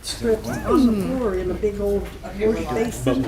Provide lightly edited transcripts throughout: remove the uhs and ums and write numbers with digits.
strips on the floor in a big old wash basin,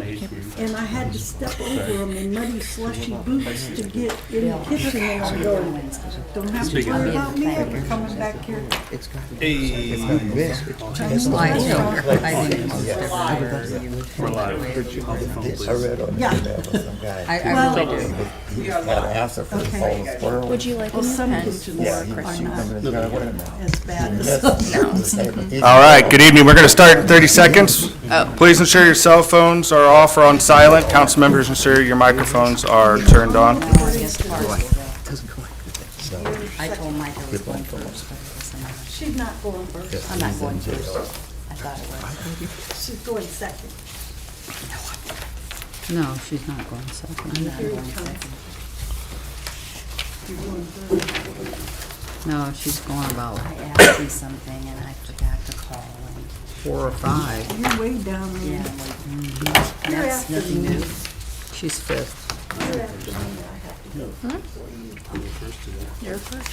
and I had to step over them in muddy, slushy boots to get in the kitchen, and I'm going, don't have to worry about me ever coming back here. It's got to Hey. It's like, I think it's We're live. I read on the Yeah. email with some guy. I Well, really do. He had an answer for the whole squirrel. Would you like Well, a some pen? kitchens Yeah, he are was not coming to the watermelon. as bad as Yes, others. All right, good evening. We're going to start in 30 seconds. Please ensure your cell phones are off or on silent. Council members, ensure your microphones are turned on. I told Mike I was going first, but it doesn't matter. She's not going first. I'm not going first. I thought it was. She's going second. No, she's not going second. I'm not going second. You're going first. No, she's going about I asked you something and I forgot to call and, 4 or 5. You're way down yeah, there. I'm like, that's nothing new. She's 5th. You're after me. I have to go before you. You're first.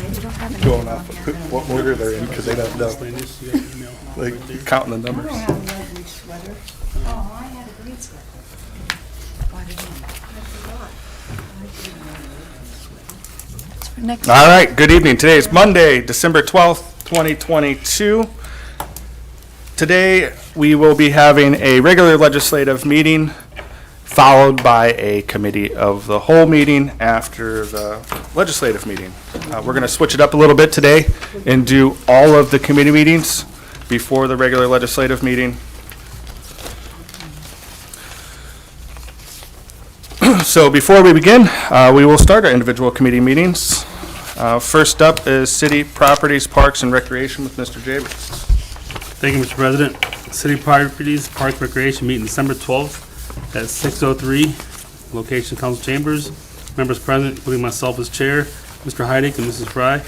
You don't have any Going on off here. what order they're in because they don't know. Like counting the I numbers. don't have a lovely sweater. Oh, I had a green sweater. Why did you? Next. All right, good evening. Today is Monday, December 12th, 2022. Today, we will be having a regular legislative meeting followed by a committee of the whole meeting after the legislative meeting. We're going to switch it up a little bit today and do all of the committee meetings before the regular legislative meeting. So before we begin, we will start our individual committee meetings. First up is City Properties, Parks, and Recreation with Mr. Jabers. Thank you, Mr. President. City Properties, Parks, Recreation meeting December 12th at 6:03, location Council Chambers. Members present, including myself as chair, Mr. Heidick and Mrs. Fry.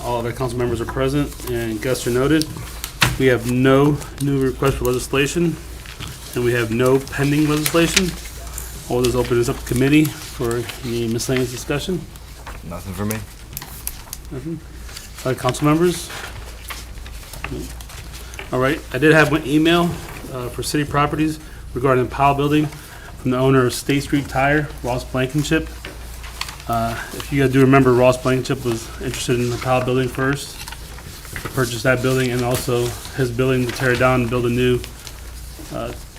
All of our council members are present and guests are noted. We have no new requests for legislation, and we have no pending legislation. All this open is up to committee for any miscellaneous discussion. Nothing for me. Council members? All right, I did have one email for city properties regarding the Powell Building from the owner of State Street Tire, Ross Blankenship. If you guys do remember, Ross Blankenship was interested in the Powell Building first, to purchase that building, and also his building to tear it down and build a new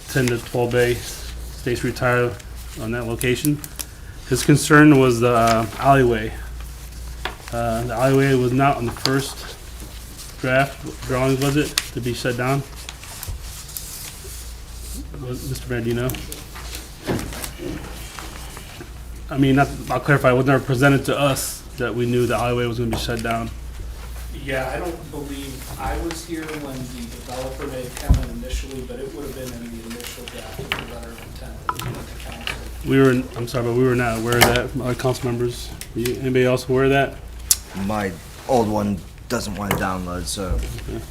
10 to 12 bay State Street Tire on that location. His concern was the alleyway. The alleyway was not on the first draft drawings, was it, to be shut down? Mr. Mayor, do you know? I mean, I'll clarify, it was never presented to us that we knew the alleyway was gonna be shut down. Yeah, I don't believe I was here when the developer made a comment initially, but it would have been in the initial draft of the letter of intent that was given to council. I'm sorry, but we were not aware of that, our council members. Anybody else aware of that? My old one doesn't want to download, so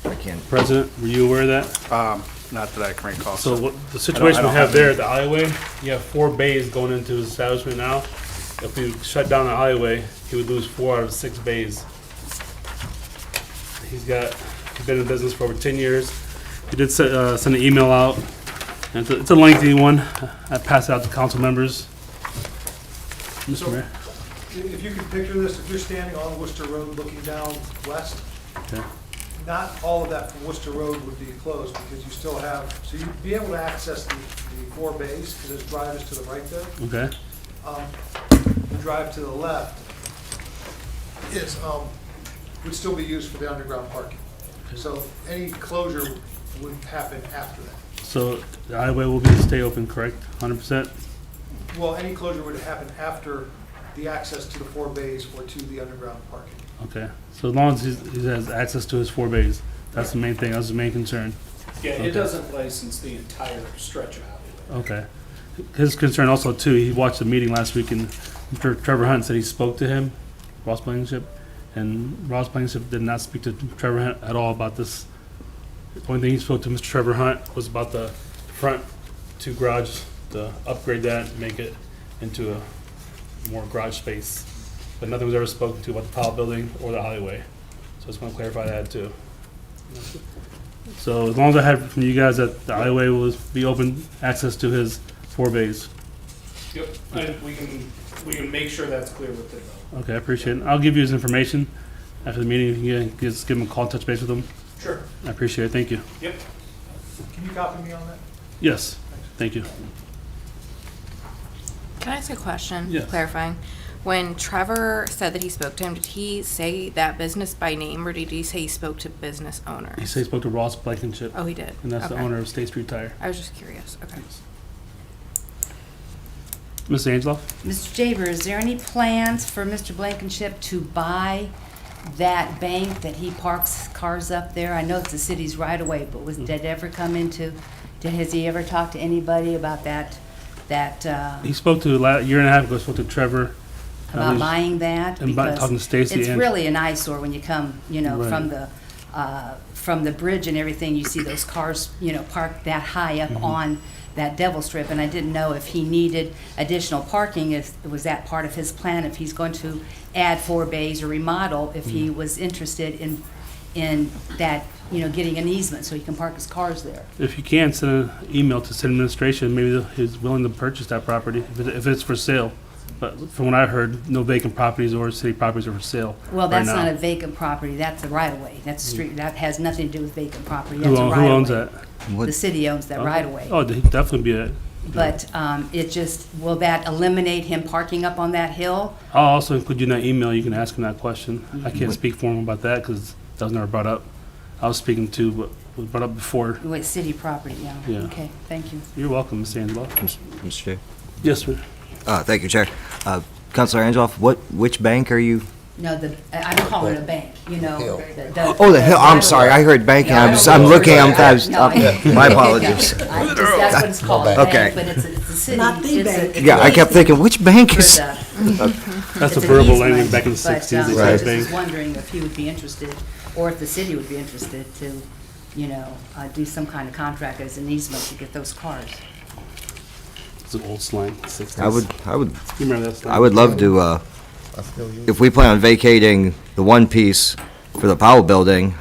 I can't. President, were you aware of that? Not that I can recall. So what, the situation we don't have have there at the alleyway, you have 4 bays going into his establishment now. If we shut down the alleyway, he would lose 4 out of 6 bays. He's been in business for over 10 years. He did send an email out, and it's a lengthy one. I passed it out to council members. Mr. Mayor? If you can picture this, if you're standing on Worcester Road looking down west, Okay. not all of that from Worcester Road would be closed because you still have, so you'd be able to access the 4 bays because there's drivers to the right there. Okay. The drive to the left is, would still be used for the underground parking. So any closure would happen after that. So the alleyway will stay open, correct? 100%? Well, any closure would happen after the access to the 4 bays or to the underground parking. Okay. So as long as he has access to his 4 bays, that's the main thing. That's the main concern. Yeah, Okay. it doesn't license the entire stretch of alleyway. Okay. His concern also too, he watched the meeting last week and Mr. Trevor Hunt said he spoke to him, Ross Blankenship, and Ross Blankenship did not speak to Trevor Hunt at all about this. The only thing he spoke to Mr. Trevor Hunt was about the front 2 garage, to upgrade that and make it into a more garage space. but nothing was ever spoken to about the Powell building or the alleyway. So I just want to clarify that too. So as long as I had from you guys that the alleyway will be open access to his 4 bays. Yep, and we can make sure that's clear with the developer. Okay, I appreciate it. I'll give you his information after the meeting. You can just give him a call, touch base with him. Sure. I appreciate it. Thank you. Yep. Can you copy me on that? Yes, thank you. Can I ask a question? Yes. Clarifying. When Trevor said that he spoke to him, did he say that business by name, or did he say he spoke to business owner? He said he spoke to Ross Blankenship, Oh, he did? and that's the Okay. owner of State Street Tire. I was just curious. Okay. Ms. Angelo? Mr. Jaber, is there any plans for Mr. Blankenship to buy that bank that he parks cars up there? I know it's the city's right of way, but did it ever come into, has he ever talked to anybody about that, He spoke to, a year and a half ago, spoke to Trevor. about buying that? And talking to Stacy It's and- really an eyesore when you come, Right. from the bridge and everything, you see those cars, parked that high up on that Devil Strip, and I didn't know if he needed additional parking, if, was that part of his plan, if he's going to add 4 bays or remodel, if he was interested in that, getting an easement so he can park his cars there. If you can, send an email to city administration, maybe he's willing to purchase that property if it's for sale. But from what I heard, no vacant properties or city properties are for sale Well, right that's now. not a vacant property, that's a right-of-way, that's a street, that has nothing to do with vacant property, Who that's a own- right-of-way. who owns that? The city owns that right-of-way. Oh, he'd definitely be a. But it just, will that eliminate him parking up on that hill? I'll also include you in that email. You can ask him that question. I can't speak for him about that because that was never brought up. I was speaking to what was brought up before. Wait, city property, yeah. Yeah. Okay, thank you. You're welcome, Ms. Angelo. Mr. Chair. Yes, sir. Thank you, Chair. Counselor Angeloff, which bank are you? No, I'm calling it a bank, Hill. Oh, the Hill, I'm sorry, I heard banking, I'm looking, my apologies. That's what it's called, a Okay. bank, but it's a city. Not the it's a- bank. it's Yeah, I kept thinking, which bank for is? the- That's the it's an verbal easement, language back in the but, 60s. They I said just bank. was wondering if he would be interested, or if the city would be interested to, do some kind of contract as an easement to get those cars. It's an old slang. 60s. I would You remember that slang? I would love to, I still use if we plan on vacating the one piece for the Powell building,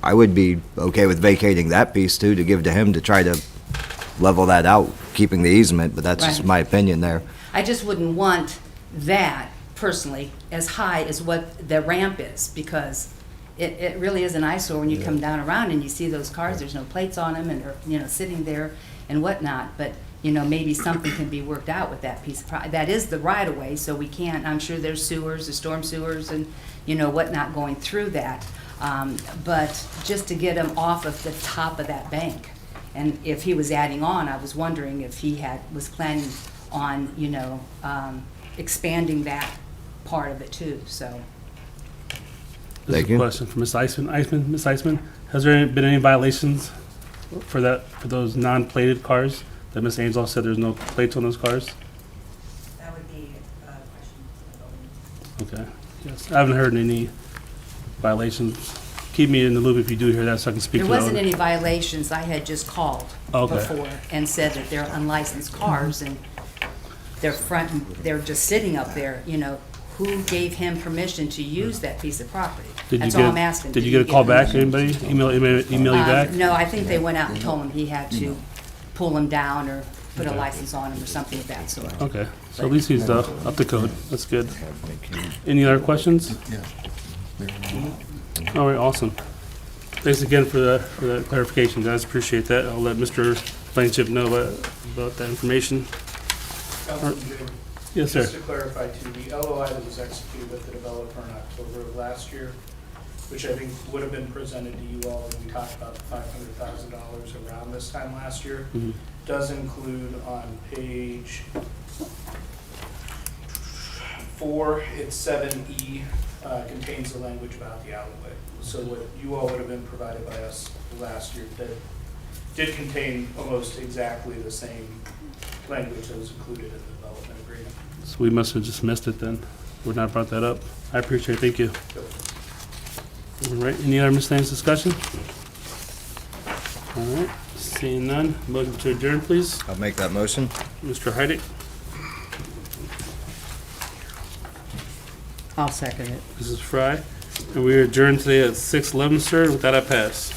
I would be okay with vacating that piece too, to give to him to try to level that out, keeping the easement, but that's just Right. my opinion there. I just wouldn't want that personally as high as what the ramp is, because it really is an eyesore when you come down around and you see those cars, there's no plates on them, and they're, sitting there and whatnot, but, maybe something can be worked out with that piece of that is the right of way, so we can't, I'm sure there's sewers, the storm sewers and, whatnot going through that. But just to get him off of the top of that bank. And if he was adding on, I was wondering if he was planning on, expanding that part of it too, so. This Thank is a you. question for Ms. Iceman. Ms. Iceman, has there been any violations for those non-plated cars that Ms. Angelo said there's no plates on those cars? That would be a question. Okay. Yes. I haven't heard any violations. Keep me in the loop if you do hear that so I can speak There to the wasn't owner. any violations, I had just called Okay. before and said that they're unlicensed cars and they're just sitting up there, who gave him permission to use that piece of property? That's all I'm asking. Did you get a call back? Anybody email you back? No, I think they went out and told him he had to pull him down or put a license on him or something of that sort. Okay. So at least he's up to code. That's good. Any other questions? All right, awesome. Thanks again for the clarification, guys. Appreciate that. I'll let Mr. Blankenship know about that information. Councilman Jaber, Yes, sir. just to clarify too, the LOI that was executed with the developer in October of last year, which I think would have been presented to you all when we talked about the $500,000 around this time last year, Mhm. does include on page 4, it's 7E, contains the language about the alleyway. So what you all would have been provided by us last year did contain almost exactly the same language that was included in the development agreement. So we must have just missed it then. We're not brought that up. I appreciate it. Thank you. All right. Any other miscellaneous discussion? All right. Seeing none. Motion to adjourn, please. I'll make that motion. Mr. Heidick. I'll second it. Mrs. Fry. And we are adjourned today at 6:11, sir. With that, I pass.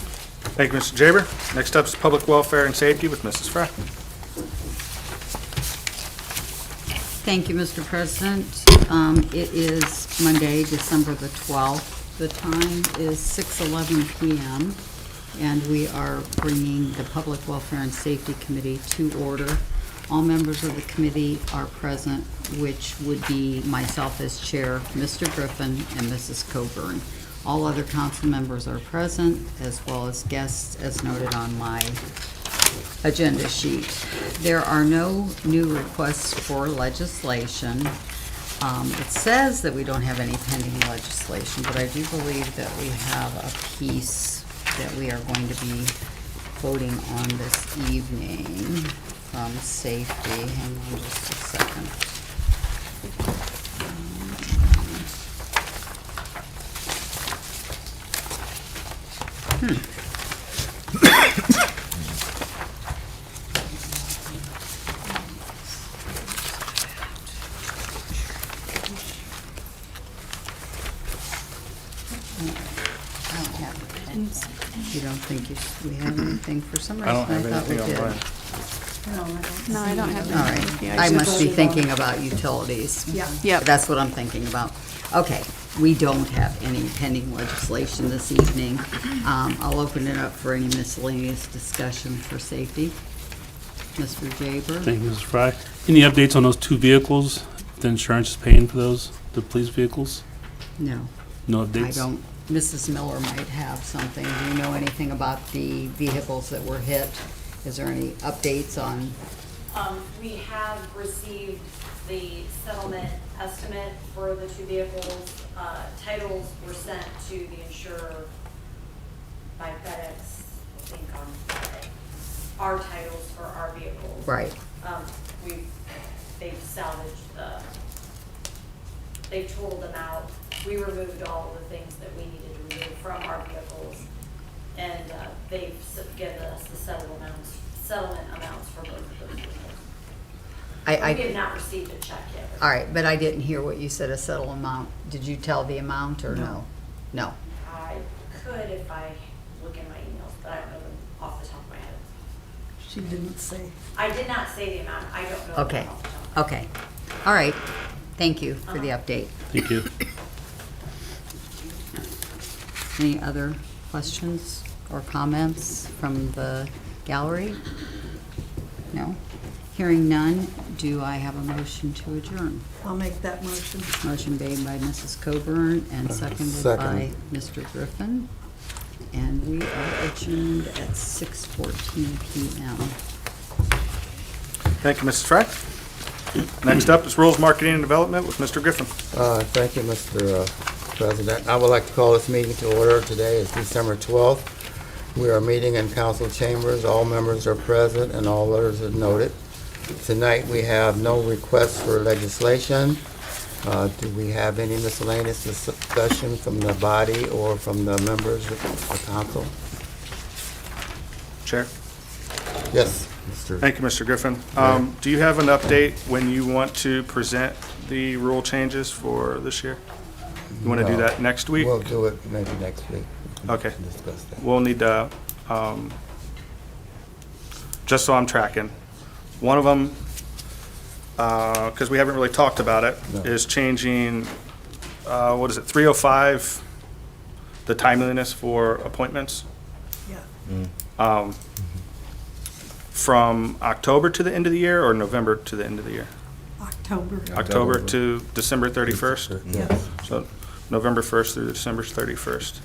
Thank you, Mr. Jaber. Next up is Public Welfare and Safety with Mrs. Fry. Thank you, Mr. President. It is Monday, December the 12th. The time is 6:11 PM, and we are bringing the Public Welfare and Safety Committee to order. All members of the committee are present, which would be myself as chair, Mr. Griffin, and Mrs. Coburn. All other council members are present, as well as guests, as noted on my agenda sheet. There are no new requests for legislation. It says that we don't have any pending legislation, but I do believe that we have a piece that we are going to be voting on this evening from safety. Hang on just a second. I don't have it. You don't think we have anything? For some reason, I don't have thought we anything did. on mine. No, I don't have All anything. right, Yeah, I just must be voted thinking about utilities. Yeah. Yep. That's what I'm thinking about. Okay, we don't have any pending legislation this evening. I'll open it up for any miscellaneous discussion for safety. Mr. Jaber? Thank you, Mrs. Fry. Any updates on those two vehicles? The insurance is paying for those, the police vehicles? No, No I updates? don't. Mrs. Miller might have something. Do you know anything about the vehicles that were hit? Is there any updates on? We have received the settlement estimate for the two vehicles. Titles were sent to the insurer by FedEx, I think on Friday. Our titles for our vehicles. Right. They've salvaged they've totaled them out. We removed all of the things that we needed to remove from our vehicles. And they've given us the settlement amounts for both of those vehicles. We have not received a check yet. All right, but I didn't hear what you said, a settle amount. Did you tell the amount or no? No. I could if I look in my emails, but I don't know them off the top of my head. She didn't say. I did not say the amount. I don't know. Okay, them off the top of my head. okay. All right, thank you for the update. Thank you. Any other questions or comments from the gallery? No? Hearing none, do I have a motion to adjourn? I'll make that motion. Motion made by Mrs. Coburn and seconded by Mr. Griffin. And we are adjourned at 6:14 PM. Thank you, Mrs. Fry. Next up is Rules Marketing and Development with Mr. Griffin. Thank you, Mr. President. I would like to call this meeting to order. Today is December 12th. We are meeting in council chambers. All members are present and all others are noted. Tonight, we have no requests for legislation. Do we have any miscellaneous discussion from the body or from the members of the council? Chair. Yes, Mr. Thank you, Mr. Griffin. Do you have an update when you want to present the rule changes for this year? You want to do No. that next week? We'll do it maybe next week. We can Okay. discuss that. We'll need to, just so I'm tracking, one of them, because we haven't really talked about it, No. is changing, 305, the timeliness for appointments, Yeah. from October to the end of the year or November to the end of the year? October. October to December 31st? Yes. So November 1st through December 31st.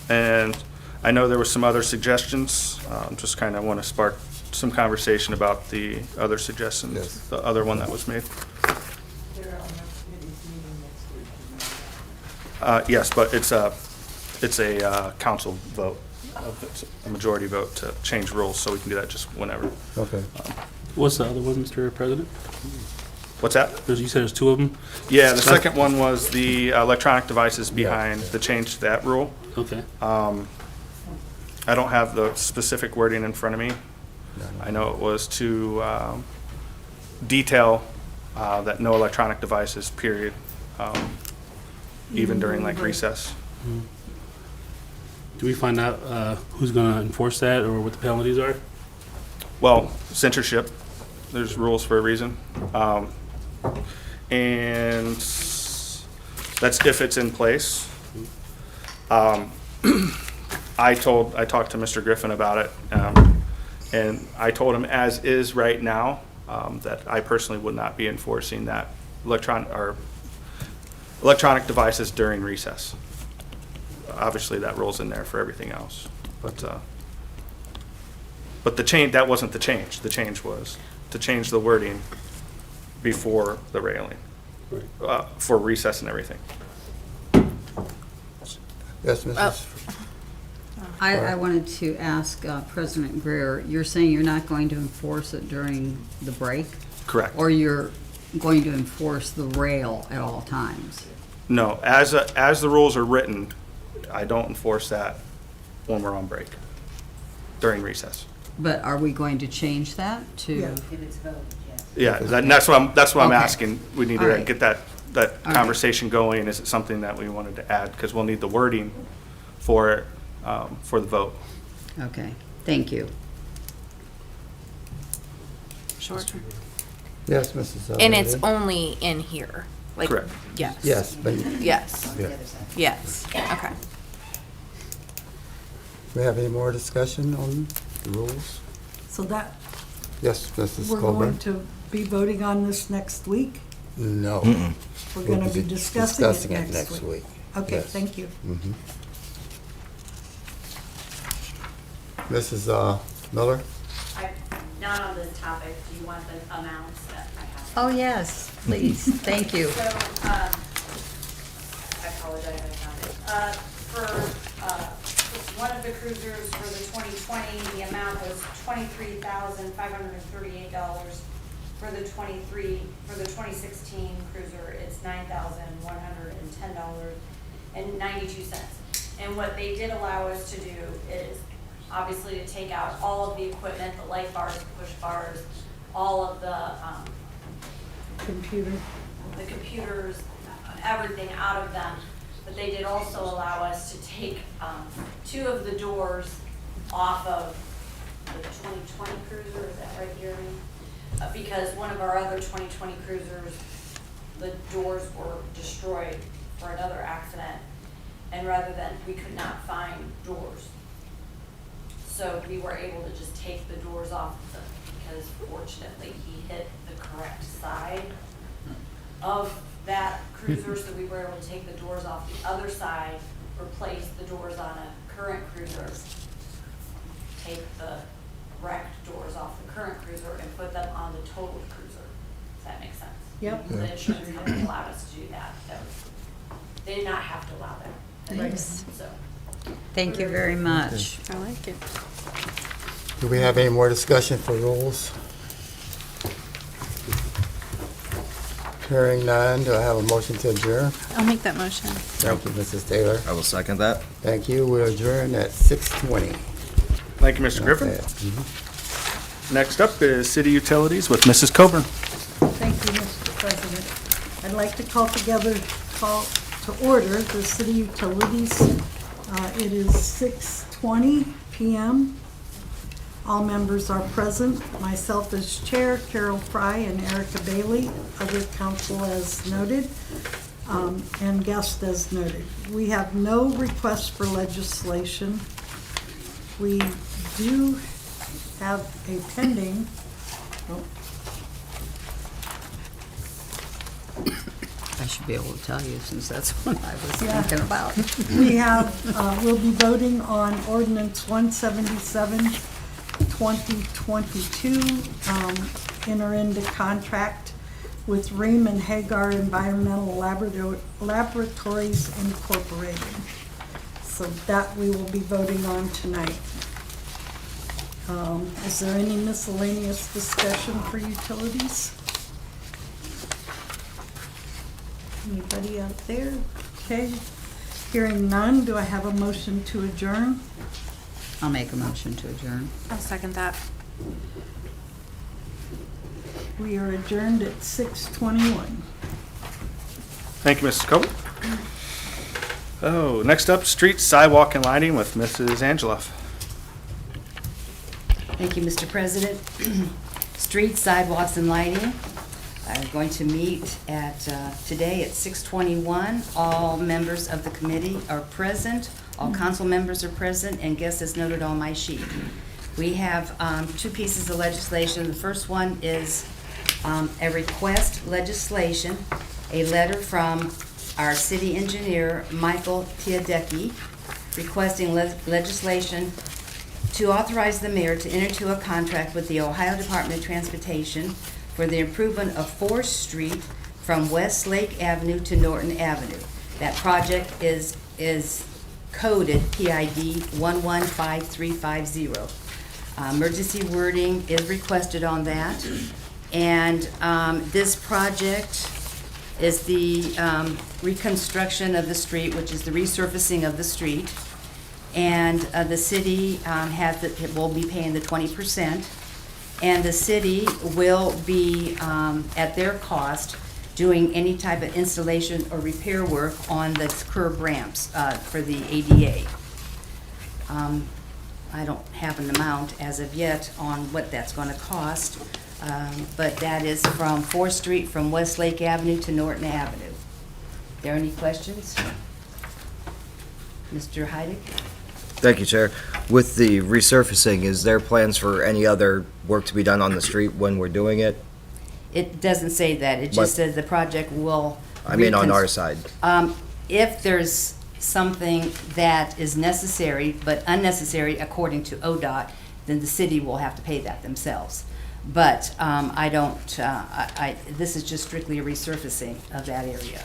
And I know there were some other suggestions. Just kind of want to spark some conversation about the other suggestions, Yes. the other one that was made. Yes, but it's a council vote, a majority vote to change rules, so we can do that just whenever. Okay. What's the other one, Mr. President? What's that? You said there's two of them? Yeah, the second one was the electronic devices behind the change to that rule. Okay. I don't have the specific wording in front of me. I know it was to detail that no electronic devices, period, even during like recess. Do we find out who's going to enforce that or what the penalties are? Well, censorship, there's rules for a reason. And that's if it's in place. I talked to Mr. Griffin about it, and I told him as is right now, that I personally would not be enforcing that electronic devices during recess. Obviously, that rolls in there for everything else, but the change, that wasn't the change. The change was to change the wording before the railing, for recess and everything. Yes, Mrs. I wanted to ask President Greer, you're saying you're not going to enforce it during the break? Correct. Or you're going to enforce the rail at all times? No, as the rules are written, I don't enforce that when we're on break, during recess. But are we going to change that to? Yeah. If it's voted, yes. Yeah, that's what I'm Okay. asking. We need All to right. get that right. conversation going. Is it something that we wanted to add? Because we'll need the wording for it, for the vote. Okay, thank you. Sure. Yes, Mrs. And it's Alvarez. only in here? Like, Correct. Yes. Yes, but Yes, yeah. yes, okay. We have any more discussion on the rules? So that, Yes, Mrs. we're Colburn? going to be voting on this next week? No. We're going to be discussing it next week? Okay, Yes. thank you. Mhm. Mrs. Miller? Not on this topic, do you want the amounts that I have? Oh, yes, please, thank you. So, I apologize, I found it. For one of the cruisers for the 2020, the amount was $23,538. For the 2016 cruiser, it's $9,110.92. And what they did allow us to do is obviously to take out all of the equipment, the light bars, the push bars, all of the computers, everything out of them. But they did also allow us to take 2 of the doors off of the 2020 cruiser, is that right, Gary? Because one of our other 2020 cruisers, the doors were destroyed for another accident, and rather than, we could not find doors. So we were able to just take the doors off of them, because fortunately he hit the correct side of that cruiser, so we were able to take the doors off the other side, replace the doors on a current cruiser, take the wrecked doors off the current cruiser and put them on the totaled cruiser. Does that make sense? Yep. The insurance company allowed us to do that. They did not have to allow that. Thanks. So. Thank you very much. I like it. Do we have any more discussion for rules? Hearing none, do I have a motion to adjourn? I'll make that motion. Thank you, Mrs. Taylor. I will second that. Thank you. We're adjourned at 6:20. Thank you, Mr. Griffin. Next up is City Utilities with Mrs. Coburn. Thank you, Mr. President. I'd like to call to order the city utilities. It is 6:20 p.m. All members are present. Myself as chair, Carol Fry and Erica Bailey, other council as noted, and guest as noted. We have no requests for legislation. We do have a pending, I should be able to tell you since that's what I was Yeah. thinking about. we have, we'll be voting on ordinance 177, 2022, enter into contract with Ream and Hagar Environmental Laboratories Incorporated. So that we will be voting on tonight. Is there any miscellaneous discussion for utilities? Anybody out there? Okay. Hearing none, do I have a motion to adjourn? I'll make a motion to adjourn. I'll second that. We are adjourned at 6:21. Thank you, Mrs. Coble. Oh, next up, street, sidewalk, and lighting with Mrs. Angeloff. Thank you, Mr. President. Streets, sidewalks, and lighting are going to meet at, today at 6:21. All members of the committee are present, all council members are present, and guests as noted on my sheet. We have two pieces of legislation. The first one is a request legislation, a letter from our city engineer, Michael Tiadecki, requesting legislation to authorize the mayor to enter into a contract with the Ohio Department of Transportation for the improvement of 4th Street from West Lake Avenue to Norton Avenue. That project is coded PID 115350. Emergency wording is requested on that. And this project is the reconstruction of the street, which is the resurfacing of the street. And the city will be paying the 20%. And the city will be, at their cost, doing any type of installation or repair work on the curb ramps for the ADA. I don't have an amount as of yet on what that's going to cost, but that is from 4th Street from West Lake Avenue to Norton Avenue. Are there any questions? Mr. Heidick? Thank you, Chair. With the resurfacing, is there plans for any other work to be done on the street when we're doing it? It doesn't say that. It But- just says the project will. I mean, on our side. If there's something that is necessary but unnecessary according to ODOT, then the city will have to pay that themselves. But I don't, this is just strictly a resurfacing of that area.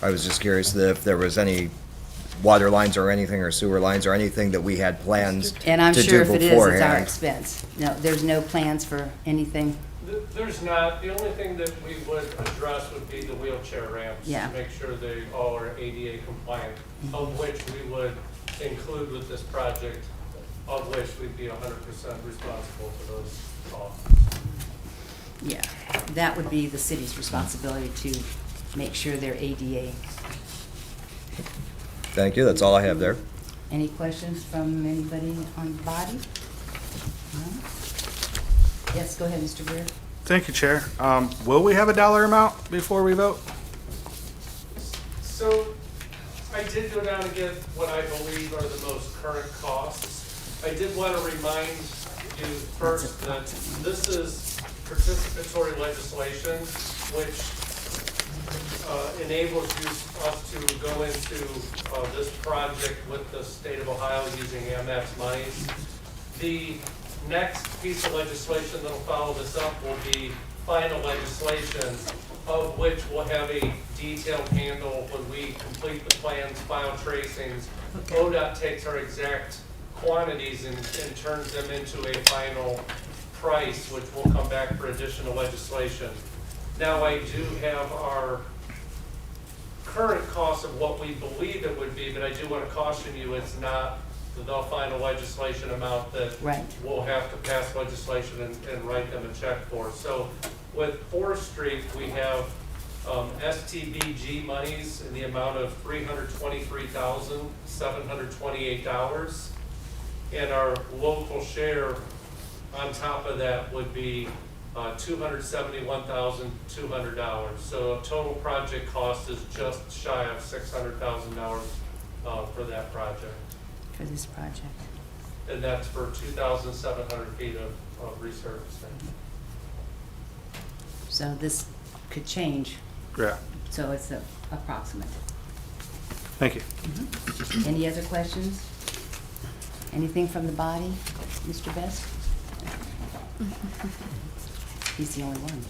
I was just curious if there was any water lines or anything, or sewer lines or anything that we had plans to do beforehand. And I'm sure if it is, it's our expense. No, there's no plans for anything. There's not. The only thing that we would address would be the wheelchair ramps. Yeah. To make sure they all are ADA compliant, of which we would include with this project, of which we'd be 100% responsible for those costs. Yeah, that would be the city's responsibility to make sure they're ADA. Thank you, that's all I have there. Any questions from anybody on the body? No? Yes, go ahead, Mr. Greer. Thank you, Chair. Will we have a dollar amount before we vote? So I did go down and get what I believe are the most current costs. I did want to remind you first that this is participatory legislation, which enables us to go into this project with the state of Ohio using AMAP's monies. The next piece of legislation that will follow this up will be final legislation, of which will have a detailed handle when we complete the plans, file tracings. ODOT takes our exact quantities and turns them into a final price, which will come back for additional legislation. Now, I do have our current cost of what we believe it would be, but I do want to caution you, it's not the final legislation amount that we'll have to pass legislation and write them a check for. So with 4th Street, we have STBG monies in the amount of $323,728. And our local share on top of that would be $271,200. So a total project cost is just shy of $600,000 for that project. For this project. And that's for 2,700 feet of resurfacing. So this could change. Yeah. So it's approximate. Thank you. Any other questions? Anything from the body, Mr. Best? He's the only one.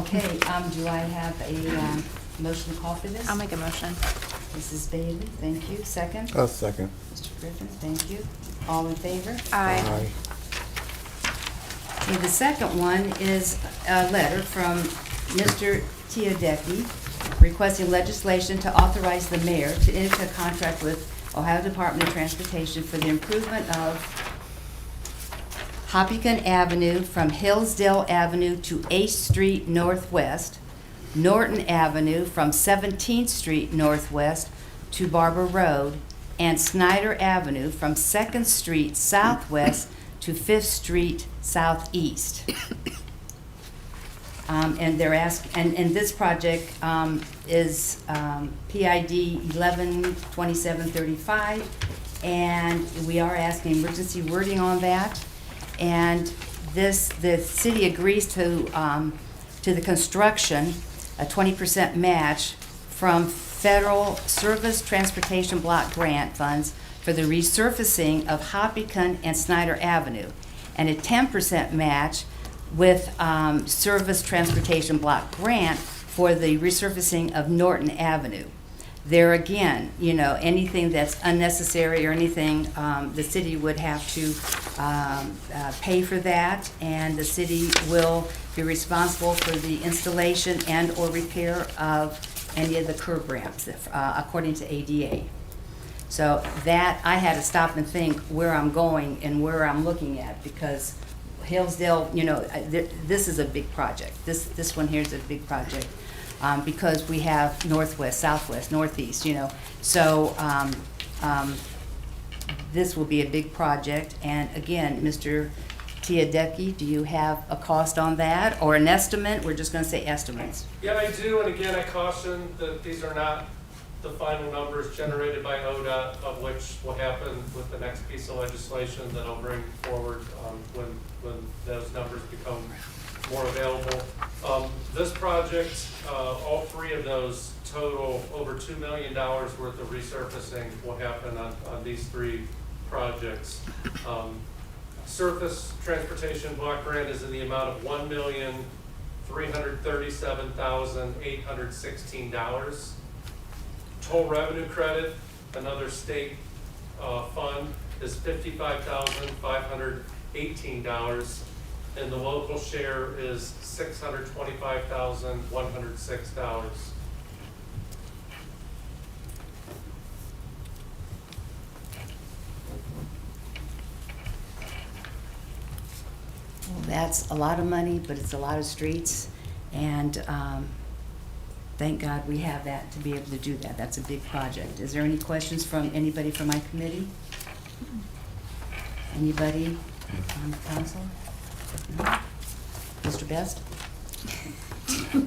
Okay, do I have a motion to call for this? I'll make a motion. Mrs. Bailey, thank you. Second? I'll second. Mr. Griffin, thank you. All in favor? Aye. Okay, the second one is a letter from Mr. Tiadecki requesting legislation to authorize the mayor to enter a contract with Ohio Department of Transportation for the improvement of Hopkinton Avenue from Hillsdale Avenue to 8th Street Northwest Norton Avenue from 17th Street Northwest to Barber Road, and Snyder Avenue from 2nd Street Southwest to 5th Street Southeast. And they're and this project is PID 112735, and we are asking emergency wording on that. And the city agrees to the construction, a 20% match from Federal Service Transportation Block Grant funds for the resurfacing of Hopkinton and Snyder Avenue, and a 10% match with Service Transportation Block Grant for the resurfacing of Norton Avenue. There again, anything that's unnecessary or anything, the city would have to pay for that, and the city will be responsible for the installation and/or repair of any of the curb ramps, according to ADA. So that, I had to stop and think where I'm going and where I'm looking at, because Hillsdale, this is a big project. This one here is a big project, because we have northwest, southwest, northeast, So this will be a big project. And again, Mr. Tiadecki, do you have a cost on that or an estimate? We're just going to say estimates. Yeah, I do, and again, I caution that these are not the final numbers generated by ODOT, of which will happen with the next piece of legislation that I'll bring forward when those numbers become more available. This project, all three of those total over $2 million worth of resurfacing will happen on these three projects. Surface Transportation Block Grant is in the amount of $1,337,816. Toll revenue credit, another state fund, is $55,518, and the local share is $625,106. Well, that's a lot of money, but it's a lot of streets, and thank God we have that to be able to do that. That's a big project. Is there any questions from anybody from my committee? Anybody on the council? No? Mr. Best? Do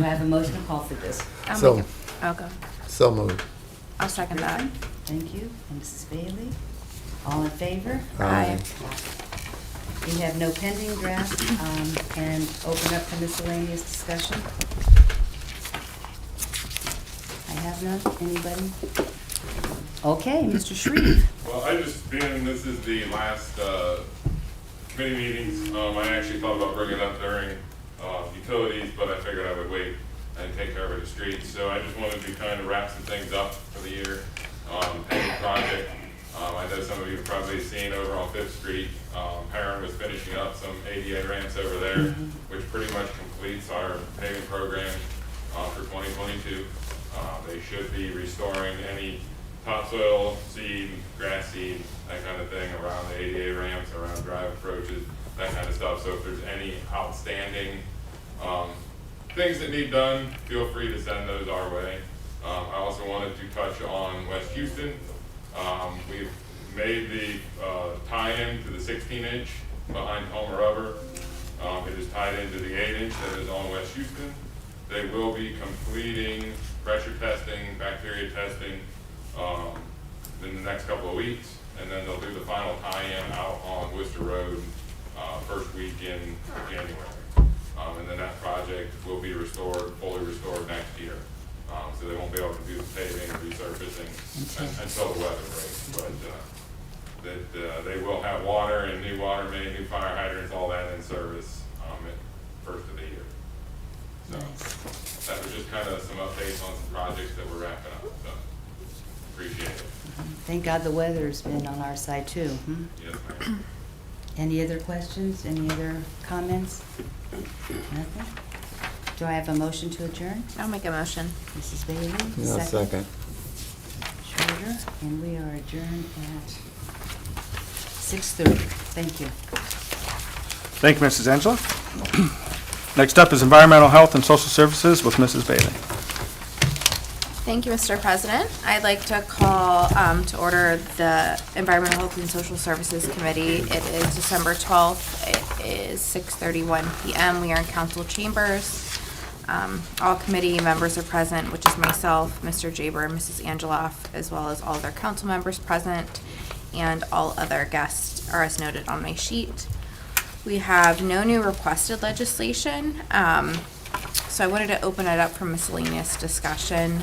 I have a motion to call for this? I'll go. So moved. I'll second that. Thank you. And Mrs. Bailey? All in favor? Aye. We have no pending draft, and open up to miscellaneous discussion. I have none. Anybody? Okay, Mr. Shreve. Well, this is the last committee meetings. I actually thought about bringing it up during utilities, but I figured I would wait and take care of it at streets. So I just wanted to kind of wrap some things up for the year. Paving project. I know some of you have probably seen over on 5th Street, Perrin was finishing up some ADA ramps over there, which pretty much completes our paving program for 2022. They should be restoring any topsoil, seed, grass seed, that kind of thing around the ADA ramps, around drive approaches, that kind of stuff. So if there's any outstanding things that need done, feel free to send those our way. I also wanted to touch on West Houston. We've made the tie-in to the 16-inch behind Homer Rubber. It is tied into the 8-inch that is on West Houston. They will be completing pressure testing, bacteria testing in the next couple of weeks, and then they'll do the final tie-in out on Worcester Road first week in January. And then that project will be fully restored next year. So they won't be able to do the paving and resurfacing until the weather breaks. But they will have water and new water main, new fire hydrants, all that in service at first of the year. So that was just kind of some updates on some projects that we're wrapping up. So appreciate it. Thank God the weather's been on our side too. Yes, ma'am. Any other questions? Any other comments? Nothing? Do I have a motion to adjourn? I'll make a motion. Mrs. Bailey? Yeah, second. Schroeder, and we are adjourned at 6:30. Thank you. Thank you, Mrs. Angela. Next up is Environmental Health and Social Services with Mrs. Bailey. Thank you, Mr. President. I'd like to call to order the Environmental Health and Social Services Committee. It is December 12th. It is 6:31 p.m. We are in council chambers. All committee members are present, which is myself, Mr. Jaber, and Mrs. Angeloff, as well as all other council members present, and all other guests are as noted on my sheet. We have no new requested legislation, so I wanted to open it up for miscellaneous discussion.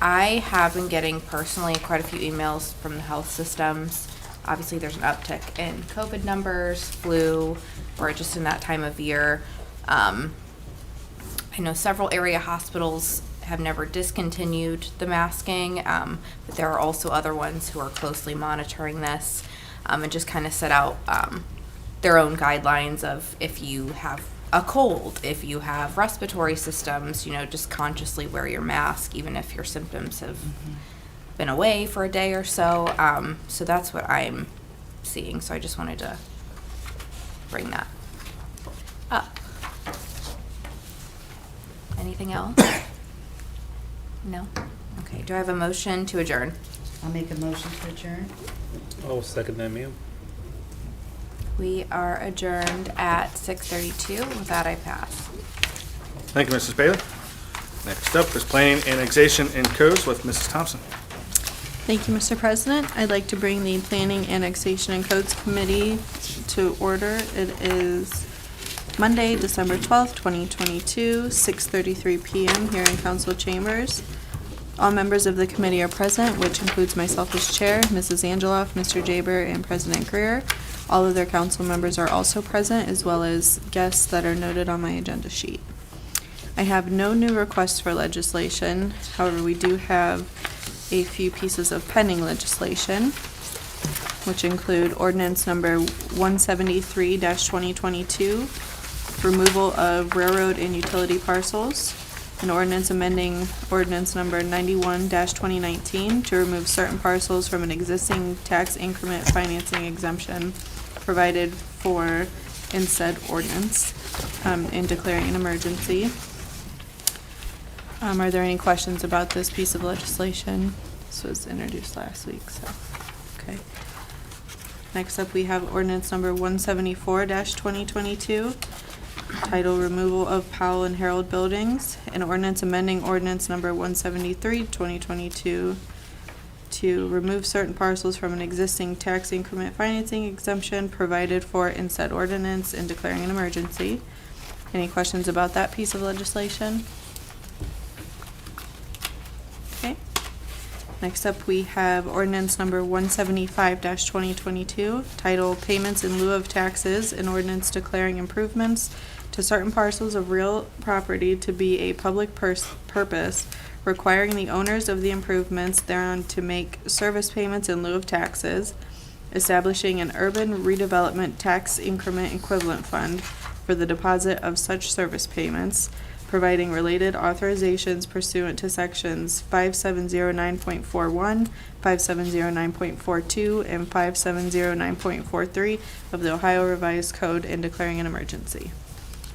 I have been getting personally quite a few emails from the health systems. Obviously, there's an uptick in COVID numbers, flu, or just in that time of year. I know several area hospitals have never discontinued the masking, but there are also other ones who are closely monitoring this and just kind of set out their own guidelines of if you have a cold, if you have respiratory systems, just consciously wear your mask, even if your symptoms have been away for a day or so. So that's what I'm seeing. So I just wanted to bring that up. Anything else? No? Okay, do I have a motion to adjourn? I'll make a motion to adjourn. I'll second that, ma'am. We are adjourned at 6:32. With that, I pass. Thank you, Mrs. Bailey. Next up is Planning, Annexation, and Codes with Mrs. Thompson. Thank you, Mr. President. I'd like to bring the Planning, Annexation, and Codes Committee to order. It is Monday, December 12th, 2022, 6:33 p.m. here in council chambers. All members of the committee are present, which includes myself as chair, Mrs. Angeloff, Mr. Jaber, and President Greer. All of their council members are also present, as well as guests that are noted on my agenda sheet. I have no new requests for legislation. However, we do have a few pieces of pending legislation, which include ordinance number 173-2022, removal of railroad and utility parcels, an ordinance amending ordinance number 91-2019 to remove certain parcels from an existing tax increment financing exemption provided for in said ordinance, and declaring an emergency. Are there any questions about this piece of legislation? This was introduced last week, so, okay. Next up, we have ordinance number 174-2022, title removal of Powell and Harold buildings, an ordinance amending ordinance number 173-2022 to remove certain parcels from an existing tax increment financing exemption provided for in said ordinance and declaring an emergency. Any questions about that piece of legislation? Okay. Next up, we have ordinance number 175-2022, title Payments in lieu of taxes, an ordinance declaring improvements to certain parcels of real property to be a public purpose, requiring the owners of the improvements thereon to make service payments in lieu of taxes, establishing an urban redevelopment tax increment equivalent fund for the deposit of such service payments, providing related authorizations pursuant to sections 5709.41, 5709.42, and 5709.43 of the Ohio Revised Code, and declaring an emergency.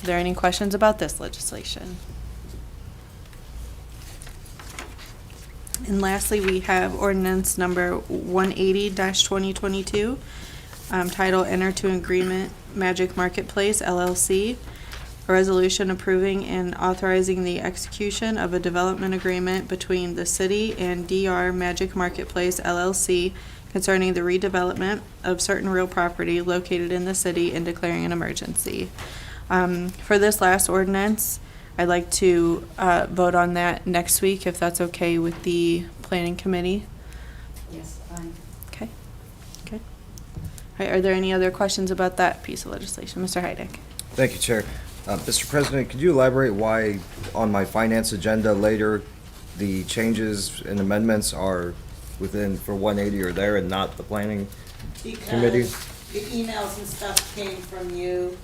Are there any questions about this legislation? And lastly, we have ordinance number 180-2022, title Enter to Agreement Magic Marketplace LLC, a resolution approving and authorizing the execution of a development agreement between the city and DR Magic Marketplace LLC concerning the redevelopment of certain real property located in the city and declaring an emergency. For this last ordinance, I'd like to vote on that next week, if that's okay with the planning committee. Yes, fine. Okay, good. All right, are there any other questions about that piece of legislation? Mr. Heidick. Thank you, Chair. Mr. President, could you elaborate why on my finance agenda later, the changes and amendments are within, for 180 or there and not the planning committee? Because the emails and stuff came from you,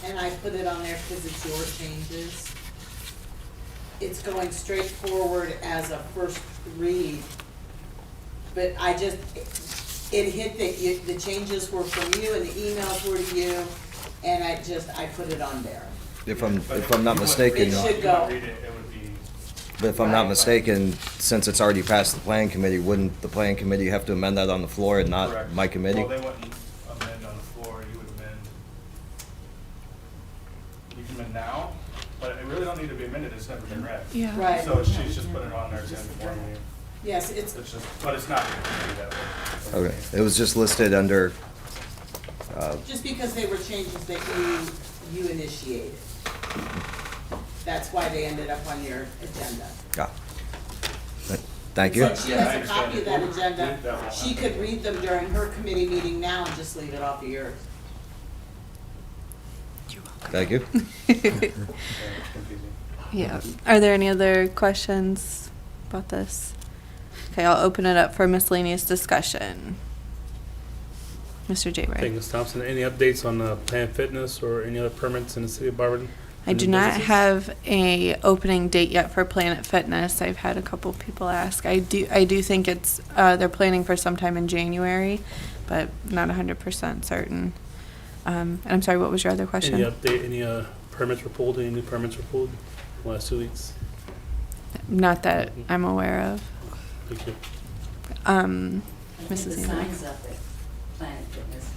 and I put it on there because it's your changes. It's going straight forward as a first read, but I just, it hit that the changes were from you and the emails were to you, and I put it on there. if I'm not mistaken, It should go. Read it, it would be, but if I'm not mistaken, since it's already passed the planning committee, wouldn't the planning committee have to amend that on the floor and not correct. my committee? Well, they wouldn't amend on the floor, you would amend. You can amend now, but it really don't need to be amended, it's never been read. Yeah. Right. So she's just putting it on there to inform you. Yes, it's, It's just, but it's not going to be that way. Okay, it was just listed under, just because they were changes that you initiated. That's why they ended up on your agenda. thank you. Since she has a copy of that agenda, she could read them during her committee meeting now and just leave it off of yours. Thank you. Yeah. Are there any other questions about this? Okay, I'll open it up for miscellaneous discussion. Mr. J. Thank you, Ray. Ms. Thompson. Any updates on Planet Fitness or any other permits in the city of Barberton? I do not have a opening date yet for Planet Fitness. I've had a couple people ask. I do think it's they're planning for sometime in January, but not 100% certain. And I'm sorry, what was your other question? Any update, any permits were pulled, any new permits were pulled in the last 2 weeks? Not that I'm aware of. Thank you. I think Mrs. the Andrews. sign's up at Planet Fitness.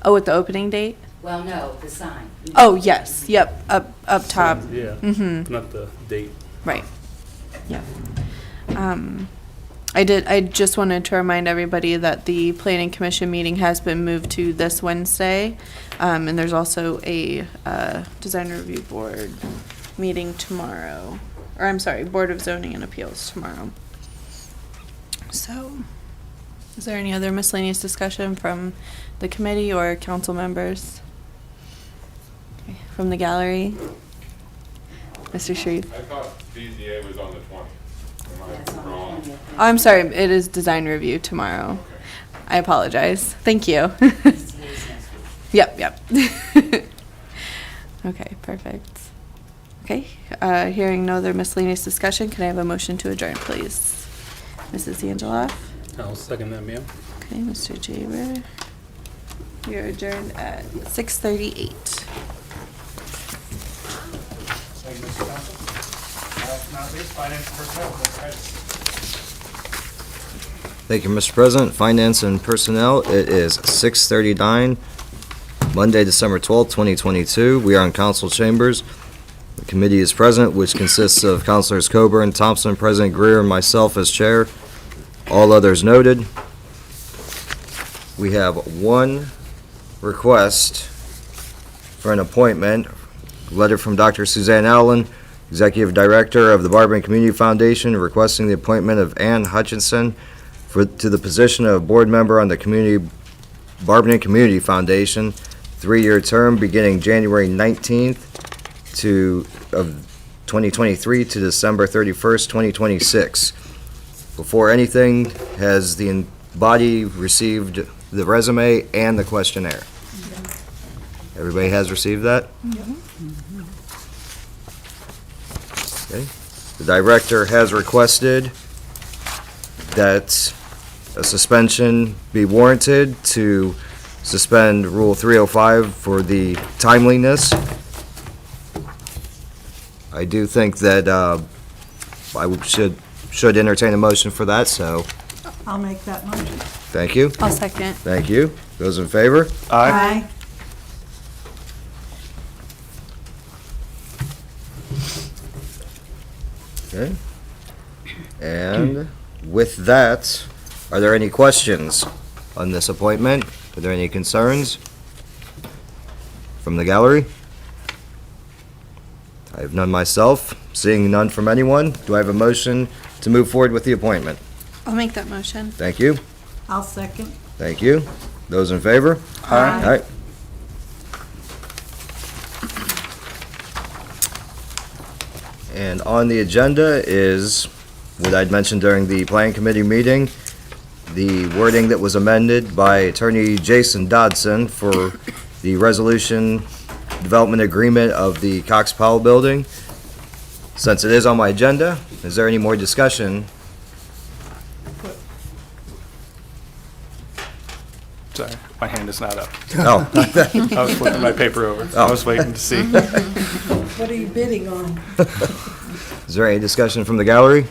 Oh, with the opening date? Well, no, the sign. Oh, yes. Yep. Up top. Yeah, Mhm. not the date. Right. Yep. I just wanted to remind everybody that the planning commission meeting has been moved to this Wednesday. And there's also a design review board meeting tomorrow. Or I'm sorry, Board of Zoning and Appeals tomorrow. So, is there any other miscellaneous discussion from the committee or council members? Okay, from the gallery? Mr. Sharif? I thought BZA was on the 20th. That's Am on I the wrong? 20th. Oh, I'm sorry, it is design review tomorrow. Okay. I apologize. Thank you. It's next week. Yep. Okay, perfect. Okay, hearing no other miscellaneous discussion, can I have a motion to adjourn, please? Mrs. Angeloff? I'll second that, ma'am. Okay, Mr. Jaber. We are adjourned at 6:38. Thank you, Mr. Council. Last but not least, finance and personnel, Mr. Hedges. Thank you, Mr. President. Finance and Personnel, it is 6:39, Monday, December 12th, 2022. We are in council chambers. The committee is present, which consists of Councilors Coburn, Thompson, President Greer, and myself as chair. All others noted. We have one request for an appointment, letter from Dr. Suzanne Allen, Executive Director of the Barberton Community Foundation, requesting the appointment of Ann Hutchinson to the position of board member on the Barberton Community Foundation, 3-year term beginning January 19th of 2023 to December 31st, 2026. Before anything, has the body received the resume and the questionnaire? Everybody has received that? Okay. The director has requested that a suspension be warranted to suspend Rule 305 for the timeliness. I do think that I should entertain a motion for that, so I'll make that motion. thank you. I'll second. Thank you. Those in favor? Aye. Okay. And with that, are there any questions on this appointment? Are there any concerns from the gallery? I have none myself. Seeing none from anyone, do I have a motion to move forward with the appointment? I'll make that motion. Thank you. I'll second. Thank you. Those in favor? Aye. Aye. And on the agenda is what I'd mentioned during the planning committee meeting, the wording that was amended by Attorney Jason Dodson for the resolution development agreement of the Cox Powell Building. Since it is on my agenda, is there any more discussion? Sorry, my hand is not up. Oh. I was flipping my paper over. I was waiting to see. What are you bidding on? Is there any discussion from the gallery?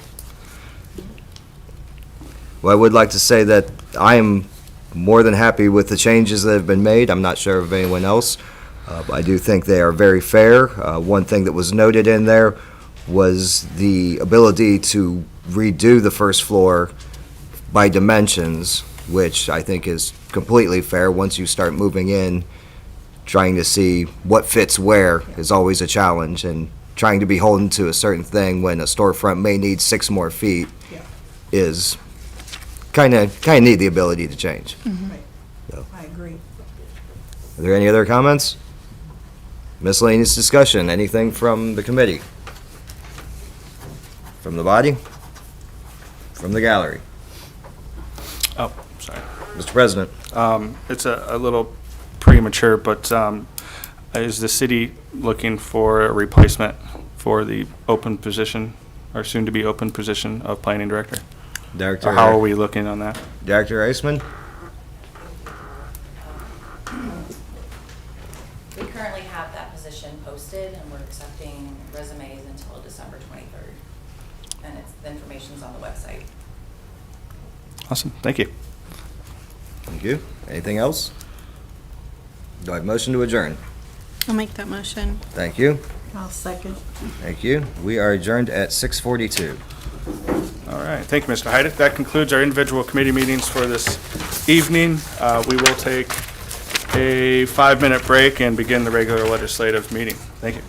Well, I would like to say that I am more than happy with the changes that have been made. I'm not sure of anyone else. But I do think they are very fair. One thing that was noted in there was the ability to redo the first floor by dimensions, which I think is completely fair. Once you start moving in, trying to see what fits where is always a challenge, and trying to be beholden to a certain thing when a storefront may need 6 more feet Yeah. is kind of need the ability to change. Right. So. I agree. Are there any other comments? Miscellaneous discussion, anything from the committee? From the body? From the gallery? Oh, sorry. Mr. President? It's a little premature, but is the city looking for a replacement for the open position, or soon-to-be open position of planning director? Director? Or how are we looking on that? Director Eisman? We currently have that position posted, and we're accepting resumes until December 23rd. And the information's on the website. Awesome, thank you. Thank you. Anything else? Do I have a motion to adjourn? I'll make that motion. Thank you. I'll second. Thank you. We are adjourned at 6:42. All right, thank you, Mr. Heidick. That concludes our individual committee meetings for this evening. We will take a 5-minute break and begin the regular legislative meeting. Thank you.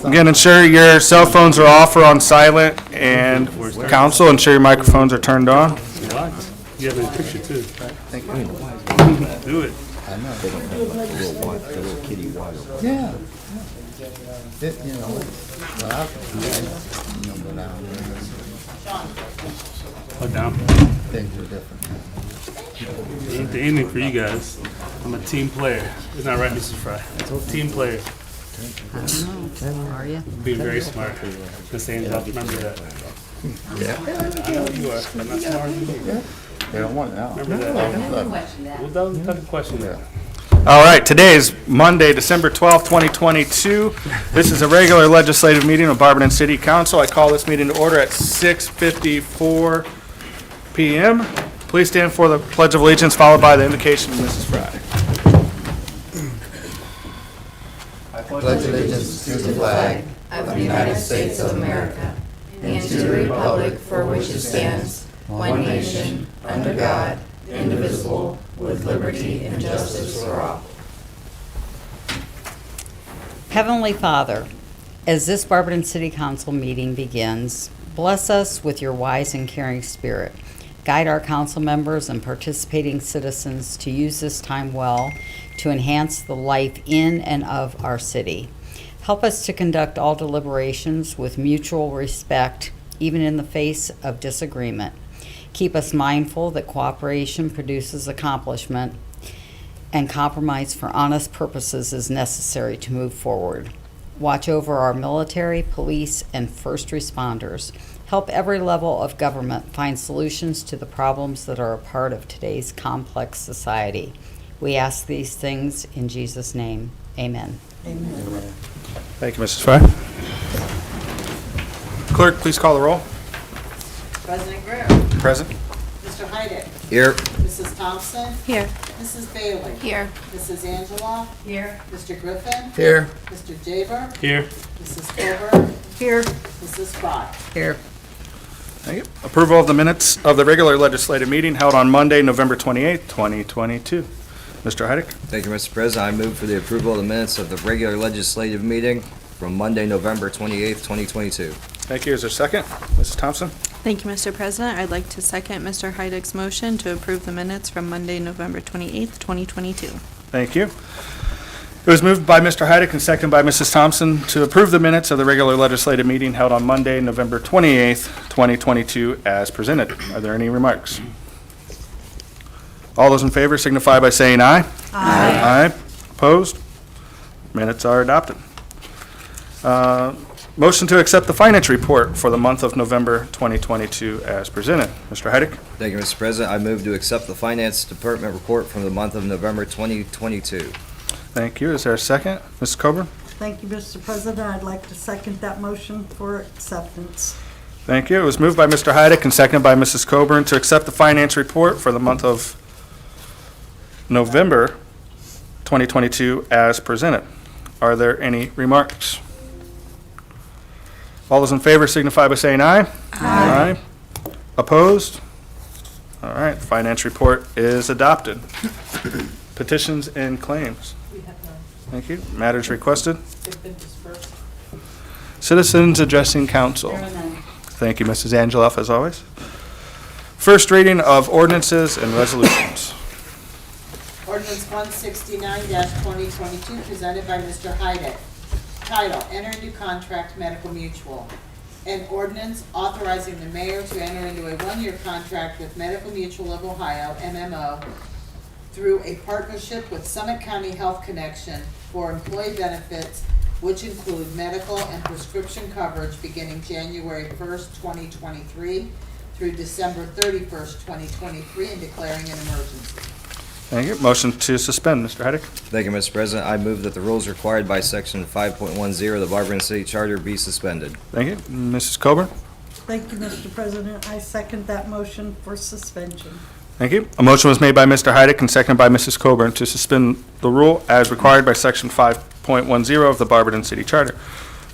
Again, ensure your cell phones are off or on silent, and council, ensure your microphones are turned on. Relax. You have a picture too. Do it. I know. They don't have like the little kitty water. Yeah. It, you know, well, I, you know, but now Oh, down. things are different. Ain't the ending for you guys. I'm a team player. Isn't that right, Mrs. Fry? Team player. I don't know. Are you? Being very smart. Miss Angela, remember that. Yeah. I know you are. I'm not smarter than you. They don't want it now. Remember that. Well, that was a question there. All right, today is Monday, December 12th, 2022. This is a regular legislative meeting of Barberton City Council. I call this meeting to order at 6:54 p.m. Please stand for the Pledge of Allegiance, followed by the invocation of Mrs. Fry. Pledge allegiance to the flag Of the United States of America, and to the republic for which it stands, one nation, under God, indivisible, with liberty and justice for all. Heavenly Father, as this Barberton City Council meeting begins, bless us with your wise and caring spirit. Guide our council members and participating citizens to use this time well to enhance the life in and of our city. Help us to conduct all deliberations with mutual respect, even in the face of disagreement. Keep us mindful that cooperation produces accomplishment, and compromise for honest purposes is necessary to move forward. Watch over our military, police, and first responders. Help every level of government find solutions to the problems that are a part of today's complex society. We ask these things in Jesus' name. Amen. Thank you, Mrs. Fry. Clerk, please call the roll. President Grimm. Present. Mr. Heidick. Here. Mrs. Thompson. Here. Mrs. Bailey. Here. Mrs. Angela. Here. Mr. Griffin. here. Mr. Jaber. Here. Mrs. Coburn. Here. Mrs. Fry. Here. Thank you. Approval of the minutes of the regular legislative meeting held on Monday, November 28th, 2022. Mr. Heidick. Thank you, Mr. President. I move for the approval of the minutes of the regular legislative meeting from Monday, November 28th, 2022. Thank you. Is there a second? Mrs. Thompson. Thank you, Mr. President. I'd like to second Mr. Heidick's motion to approve the minutes from Monday, November 28th, 2022. Thank you. It was moved by Mr. Heidick and seconded by Mrs. Thompson to approve the minutes of the regular legislative meeting held on Monday, November 28th, 2022, as presented. Are there any remarks? All those in favor signify by saying aye. Aye. Aye. Opposed? Minutes are adopted. Motion to accept the finance report for the month of November 2022 as presented. Mr. Heidick. Thank you, Mr. President. I move to accept the Finance Department report from the month of November 2022. Thank you. Is there a second? Mrs. Coburn? Thank you, Mr. President. I'd like to second that motion for acceptance. Thank you. It was moved by Mr. Heidick and seconded by Mrs. Coburn to accept the finance report for the month of November 2022 as presented. Are there any remarks? All those in favor signify by saying aye. Aye. Opposed? All right, finance report is adopted. Petitions and claims. We have none. Thank you. Matters requested. They've been dispersed. Citizens addressing council. Thank you, Mrs. Angeloff, as always. First reading of ordinances and resolutions. Ordinance 169-2022, presented by Mr. Heidick. Title, enter into contract medical mutual. An ordinance authorizing the mayor to enter into a one-year contract with Medical Mutual of Ohio, MMO, through a partnership with Summit County Health Connection for employee benefits, which include medical and prescription coverage beginning January 1st, 2023 through December 31st, 2023, and declaring an emergency. Thank you. Motion to suspend, Mr. Heidick. Thank you, Mr. President. I move that the rules required by Section 5.10 of the Barberton City Charter be suspended. Thank you. Mrs. Coburn? Thank you, Mr. President. I second that motion for suspension. Thank you. A motion was made by Mr. Heidick and seconded by Mrs. Coburn to suspend the rule as required by Section 5.10 of the Barberton City Charter.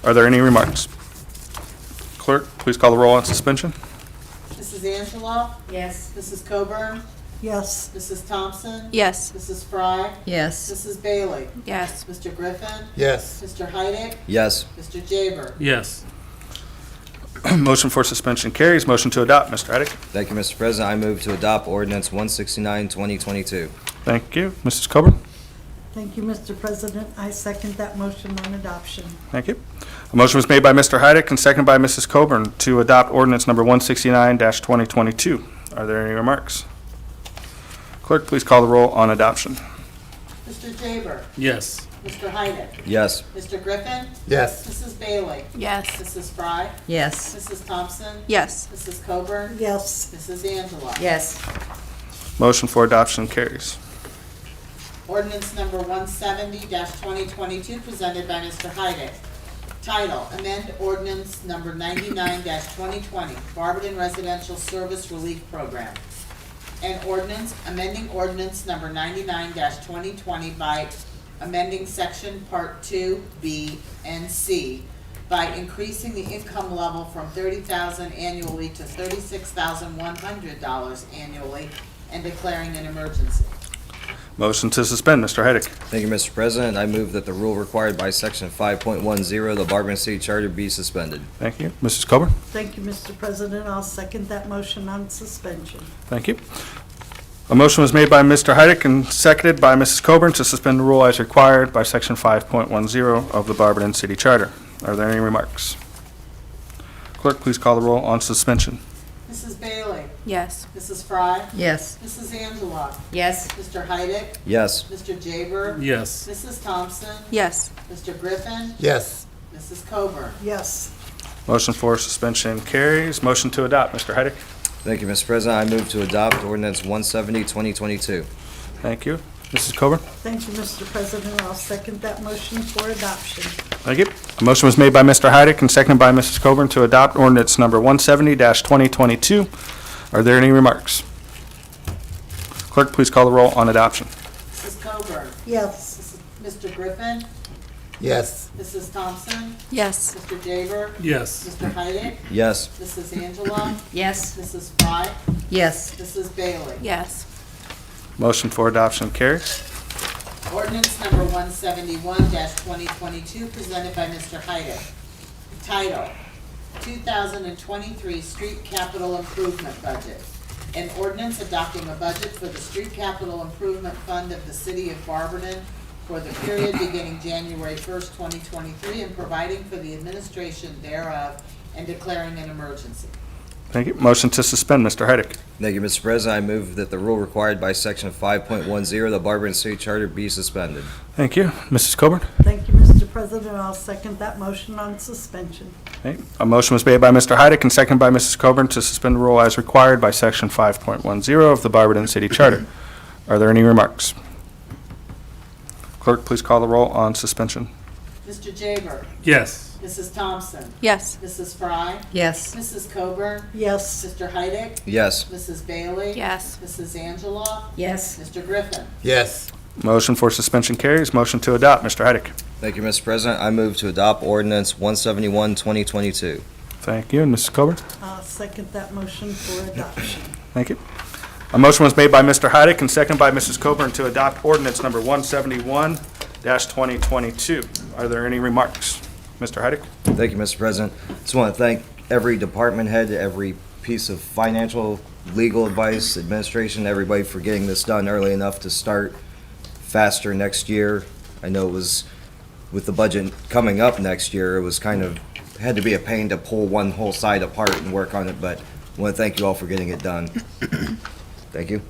Are there any remarks? Clerk, please call the roll on suspension. Mrs. Angela? Yes. Mrs. Coburn? Yes. Mrs. Thompson? Yes. Mrs. Fry? Yes. Mrs. Bailey? Yes. Mr. Griffin? Yes. Mr. Heidick? Yes. Mr. Jaber? Yes. Motion for suspension carries. Motion to adopt, Mr. Heidick. Thank you, Mr. President. I move to adopt ordinance 169, 2022. Thank you. Mrs. Coburn? Thank you, Mr. President. I second that motion on adoption. Thank you. A motion was made by Mr. Heidick and seconded by Mrs. Coburn to adopt ordinance number 169-2022. Are there any remarks? Clerk, please call the roll on adoption. Mr. Jaber? Yes. Mr. Heidick? Yes. Mr. Griffin? Yes. Mrs. Bailey? Yes. Mrs. Fry? Yes. Mrs. Thompson? Yes. Mrs. Coburn? Yes. Mrs. Angela? Yes. Motion for adoption carries. Ordinance number 170-2022, presented by Mr. Heidick. Title, amend ordinance number 99-2020, Barberton Residential Service Relief Program. An ordinance, amending ordinance number 99-2020 by amending section part 2, B, and C by increasing the income level from $30,000 annually to $36,100 annually and declaring an emergency. Motion to suspend, Mr. Heidick. Thank you, Mr. President. I move that the rule required by section 5.10 of the Barberton City Charter be suspended. Thank you. Mrs. Coburn? Thank you, Mr. President. I'll second that motion on suspension. Thank you. A motion was made by Mr. Heidick and seconded by Mrs. Coburn to suspend the rule as required by section 5.10 of the Barberton City Charter. Are there any remarks? Clerk, please call the roll on suspension. Mrs. Bailey? Yes. Mrs. Fry? Yes. Mrs. Angela? Yes. Mr. Heidick? Yes. Mr. Jaber? Yes. Mrs. Thompson? Yes. Mr. Griffin? Yes. Mrs. Coburn? Yes. Motion for suspension carries. Motion to adopt, Mr. Heidick. Thank you, Mr. President. I move to adopt ordinance 170, 2022. Thank you. Mrs. Coburn? Thank you, Mr. President. I'll second that motion for adoption. Thank you. A motion was made by Mr. Heidick and seconded by Mrs. Coburn to adopt ordinance number 170-2022. Are there any remarks? Clerk, please call the roll on adoption. Mrs. Coburn? Yes. Mr. Griffin? Yes. Mrs. Thompson? Yes. Mr. Jaber? Yes. Mr. Heidick? Yes. Mrs. Angela? Yes. Mrs. Fry? Yes. Mrs. Bailey? Yes. Motion for adoption carries. Ordinance number 171-2022, presented by Mr. Heidick. Title, 2023 Street Capital Improvement Budget. An ordinance adopting a budget for the Street Capital Improvement Fund of the City of Barberton for the period beginning January 1st, 2023, and providing for the administration thereof and declaring an emergency. Thank you. Motion to suspend, Mr. Heidick. Thank you, Mr. President. I move that the rule required by section 5.10 of the Barberton City Charter be suspended. Thank you. Mrs. Coburn? Thank you, Mr. President. I'll second that motion on suspension. Okay. A motion was made by Mr. Heidick and seconded by Mrs. Coburn to suspend the rule as required by section 5.10 of the Barberton City Charter. Are there any remarks? Clerk, please call the roll on suspension. Mr. Jaber? Yes. Mrs. Thompson? Yes. Mrs. Fry? Yes. Mrs. Coburn? Yes. Mr. Heidick? Yes. Mrs. Bailey? Yes. Mrs. Angela? Yes. Mr. Griffin? Yes. Motion for suspension carries. Motion to adopt, Mr. Heidick. Thank you, Mr. President. I move to adopt ordinance 171, 2022. Thank you. And Mrs. Coburn? I'll second that motion for adoption. Thank you. A motion was made by Mr. Heidick and seconded by Mrs. Coburn to adopt ordinance number 171-2022. Are there any remarks? Mr. Heidick? Thank you, Mr. President. Just want to thank every department head, every piece of financial, legal advice, administration, everybody for getting this done early enough to start faster next year. I know it was, with the budget coming up next year, it was kind of, had to be a pain to pull one whole side apart and work on it, but I want to thank you all for getting it done. Thank you.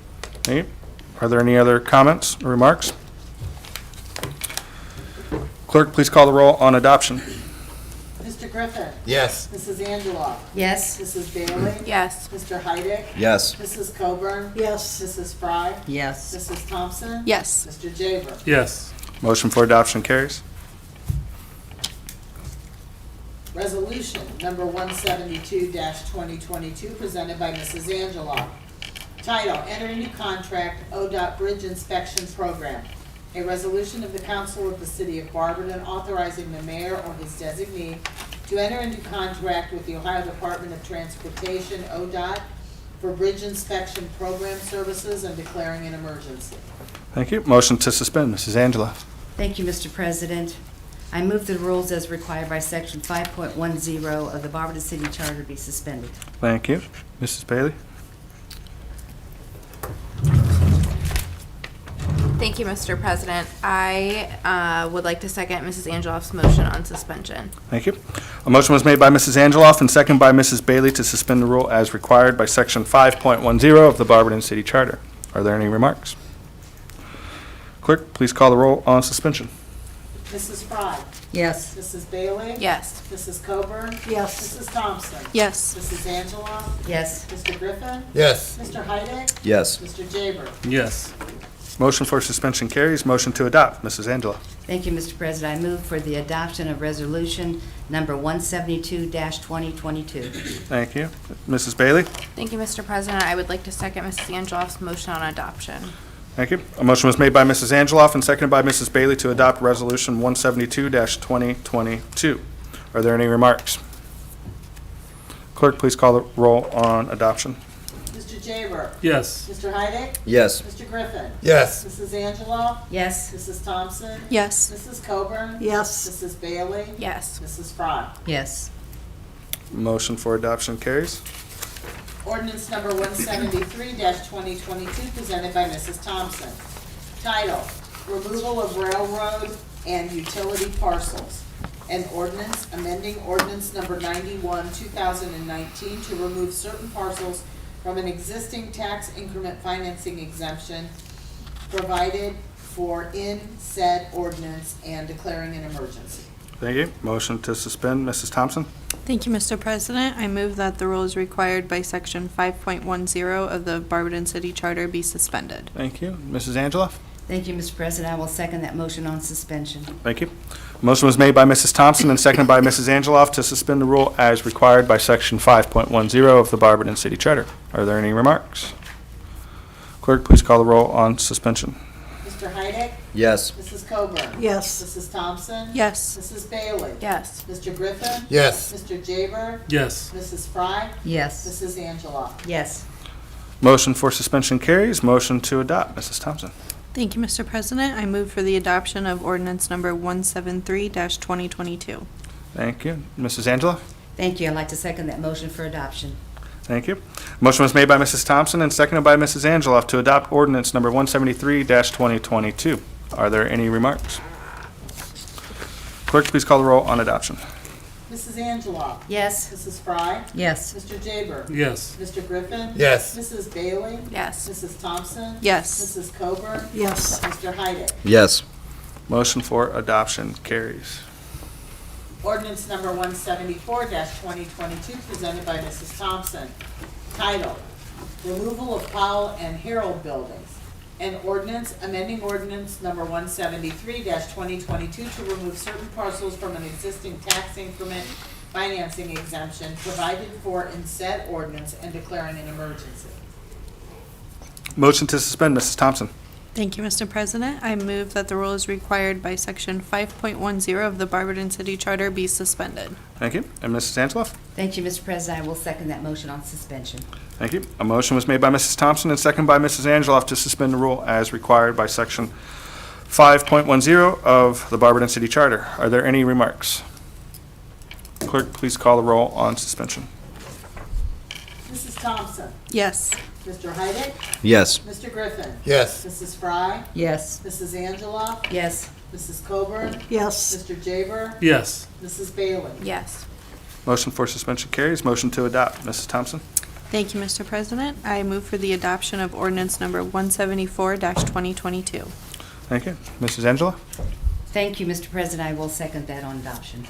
Thank you. Are there any other comments or remarks? Clerk, please call the roll on adoption. Mr. Griffin? Yes. Mrs. Angela? Yes. Mrs. Bailey? Yes. Mr. Heidick? Yes. Mrs. Coburn? Yes. Mrs. Fry? Yes. Mrs. Thompson? Yes. Mr. Jaber? Yes. Motion for adoption carries. Resolution number 172-2022, presented by Mrs. Angela. Title, enter a new contract, ODOT Bridge Inspection Program. A resolution of the Council of the City of Barberton authorizing the mayor or his designee to enter into contract with the Ohio Department of Transportation, ODOT, for bridge inspection program services and declaring an emergency. Thank you. Motion to suspend, Mrs. Angela. Thank you, Mr. President. I move the rules as required by Section 5.10 of the Barberton City Charter be suspended. Thank you. Mrs. Bailey? Thank you, Mr. President. I would like to second Mrs. Angeloff's motion on suspension. Thank you. A motion was made by Mrs. Angeloff and seconded by Mrs. Bailey to suspend the rule as required by Section 5.10 of the Barberton City Charter. Are there any remarks? Clerk, please call the roll on suspension. Mrs. Frye? Yes. Mrs. Bailey? Yes. Mrs. Coburn? Yes. Mrs. Thompson? Yes. Mrs. Angela? Yes. Mr. Griffin? Yes. Mr. Heidick? Yes. Mr. Jaber? Yes. Motion for suspension carries. Motion to adopt, Mrs. Angela. Thank you, Mr. President. I move for the adoption of resolution number 172-2022. Thank you. Mrs. Bailey? Thank you, Mr. President. I would like to second Mrs. Angeloff's motion on adoption. Thank you. A motion was made by Mrs. Angeloff and seconded by Mrs. Bailey to adopt Resolution 172-2022. Are there any remarks? Clerk, please call the roll on adoption. Mr. Jaber? Yes. Mr. Heidick? Yes. Mr. Griffin? Yes. Mrs. Angela? Yes. Mrs. Thompson? Yes. Mrs. Coburn? Yes. Mrs. Bailey? Yes. Mrs. Frye? Yes. Motion for adoption carries. Ordinance number 173-2022, presented by Mrs. Thompson. Title, Removal of Railroad and Utility Parcels. An ordinance amending ordinance number 91, 2019, to remove certain parcels from an existing tax increment financing exemption provided for in said ordinance and declaring an emergency. Thank you. Motion to suspend, Mrs. Thompson. Thank you, Mr. President. I move that the rules required by Section 5.10 of the Barberton City Charter be suspended. Thank you. Mrs. Angela? Thank you, Mr. President. I will second that motion on suspension. Thank you. Motion was made by Mrs. Thompson and seconded by Mrs. Angeloff to suspend the rule as required by Section 5.10 of the Barberton City Charter. Are there any remarks? Clerk, please call the roll on suspension. Mr. Heidick? Yes. Mrs. Coburn? Yes. Mrs. Thompson? Yes. Mrs. Bailey? Yes. Mr. Griffin? Yes. Mr. Jaber? Yes. Mrs. Frye? Yes. Mrs. Angela? Yes. Motion for suspension carries. Motion to adopt, Mrs. Thompson. Thank you, Mr. President. I move for the adoption of ordinance number 173-2022. Thank you. Mrs. Angela? Thank you. I'd like to second that motion for adoption. Thank you. Motion was made by Mrs. Thompson and seconded by Mrs. Angeloff to adopt ordinance number 173-2022. Are there any remarks? Clerk, please call the roll on adoption. Mrs. Angela? Yes. Mrs. Frye? Yes. Mr. Jaber? Yes. Mr. Griffin? Yes. Mrs. Bailey? Yes. Mrs. Thompson? Yes. Mrs. Coburn? Yes. Mr. Heidick? Yes. Motion for adoption carries. Ordinance number 174-2022, presented by Mrs. Thompson. Title, Removal of Powell and Harold Buildings. An ordinance amending ordinance number 173-2022 to remove certain parcels from an existing tax increment financing exemption provided for in said ordinance and declaring an emergency. Motion to suspend, Mrs. Thompson. Thank you, Mr. President. I move that the rules required by Section 5.10 of the Barberton City Charter be suspended. Thank you. And Mrs. Angeloff? Thank you, Mr. President. I will second that motion on suspension. Thank you. A motion was made by Mrs. Thompson and seconded by Mrs. Angeloff to suspend the rule as required by Section 5.10 of the Barberton City Charter. Are there any remarks? Clerk, please call the roll on suspension. Mrs. Thompson? Yes. Mr. Heidick? Yes. Mr. Griffin? Yes. Mrs. Frye? Yes. Mrs. Angela? Yes. Mrs. Coburn? Yes. Mr. Jaber? Yes. Mrs. Bailey? Yes. Motion for suspension carries. Motion to adopt, Mrs. Thompson. Thank you, Mr. President. I move for the adoption of ordinance number 174-2022. Thank you. Mrs. Angela? Thank you, Mr. President. I will second that on adoption.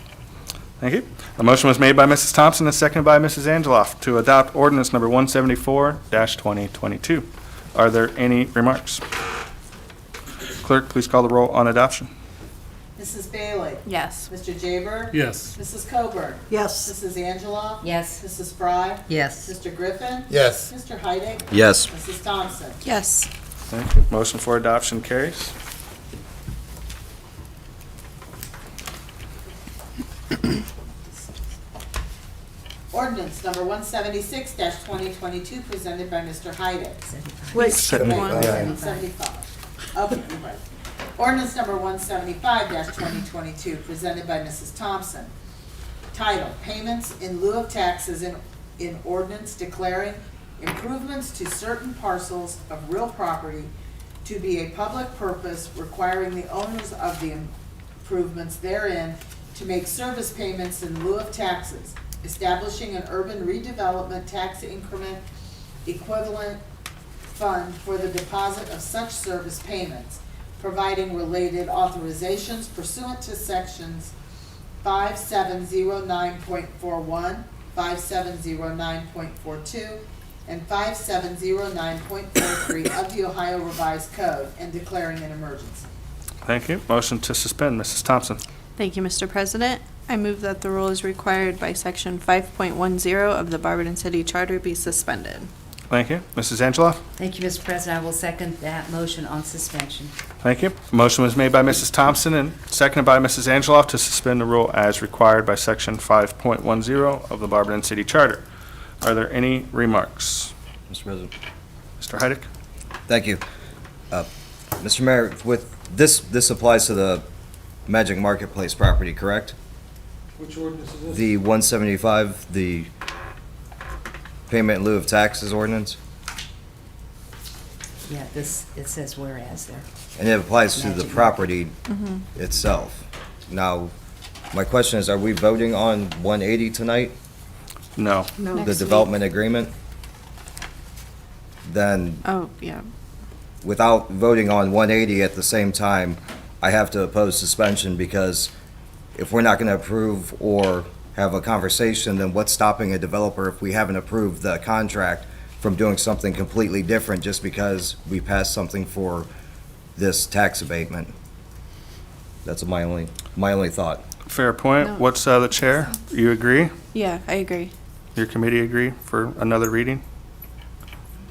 Thank you. A motion was made by Mrs. Thompson and seconded by Mrs. Angeloff to adopt ordinance number 174-2022. Are there any remarks? Clerk, please call the roll on adoption. Mrs. Bailey? Yes. Mr. Jaber? Yes. Mrs. Coburn? Yes. Mrs. Angela? Yes. Mrs. Frye? Yes. Mr. Griffin? Yes. Mr. Heidick? Yes. Mrs. Thompson? Yes. Thank you. Motion for adoption carries. ordinance number 176-2022, presented by Mr. Heide. Wait, 75. Okay, you're right. Ordinance number 175-2022, presented by Mrs. Thompson. Title, Payments in lieu of taxes in ordinance declaring improvements to certain parcels of real property to be a public purpose, requiring the owners of the improvements therein to make service payments in lieu of taxes, establishing an urban redevelopment tax increment equivalent fund for the deposit of such service payments, providing related authorizations pursuant to sections 5709.41, 5709.42, and 5709.43 of the Ohio Revised Code, and declaring an emergency. Thank you. Motion to suspend, Mrs. Thompson. Thank you, Mr. President. I move that the rule is required by Section 5.10 of the Barberton City Charter be suspended. Thank you. Mrs. Angeloff? Thank you, Mr. President. I will second that motion on suspension. Thank you. Motion was made by Mrs. Thompson and seconded by Mrs. Angeloff to suspend the rule as required by Section 5.10 of the Barberton City Charter. Are there any remarks? Mr. President. Mr. Heidick? Thank you. Mr. Mayor, with this applies to the Magic Marketplace property, correct? Which ordinance is this? The 175, the payment in lieu of taxes ordinance? Yeah, this, it says whereas there. And it applies to the Magic property itself. Now, my question is, are we voting on 180 tonight? No. no. The Next development agreement? Then, Oh, yeah. without voting on 180 at the same time, I have to oppose suspension, because if we're not going to approve or have a conversation, then what's stopping a developer, if we haven't approved the contract, from doing something completely different just because we passed something for this tax abatement? That's my only thought. Fair point. No. What's the chair? You agree? Yeah, I agree. Your committee agree for another reading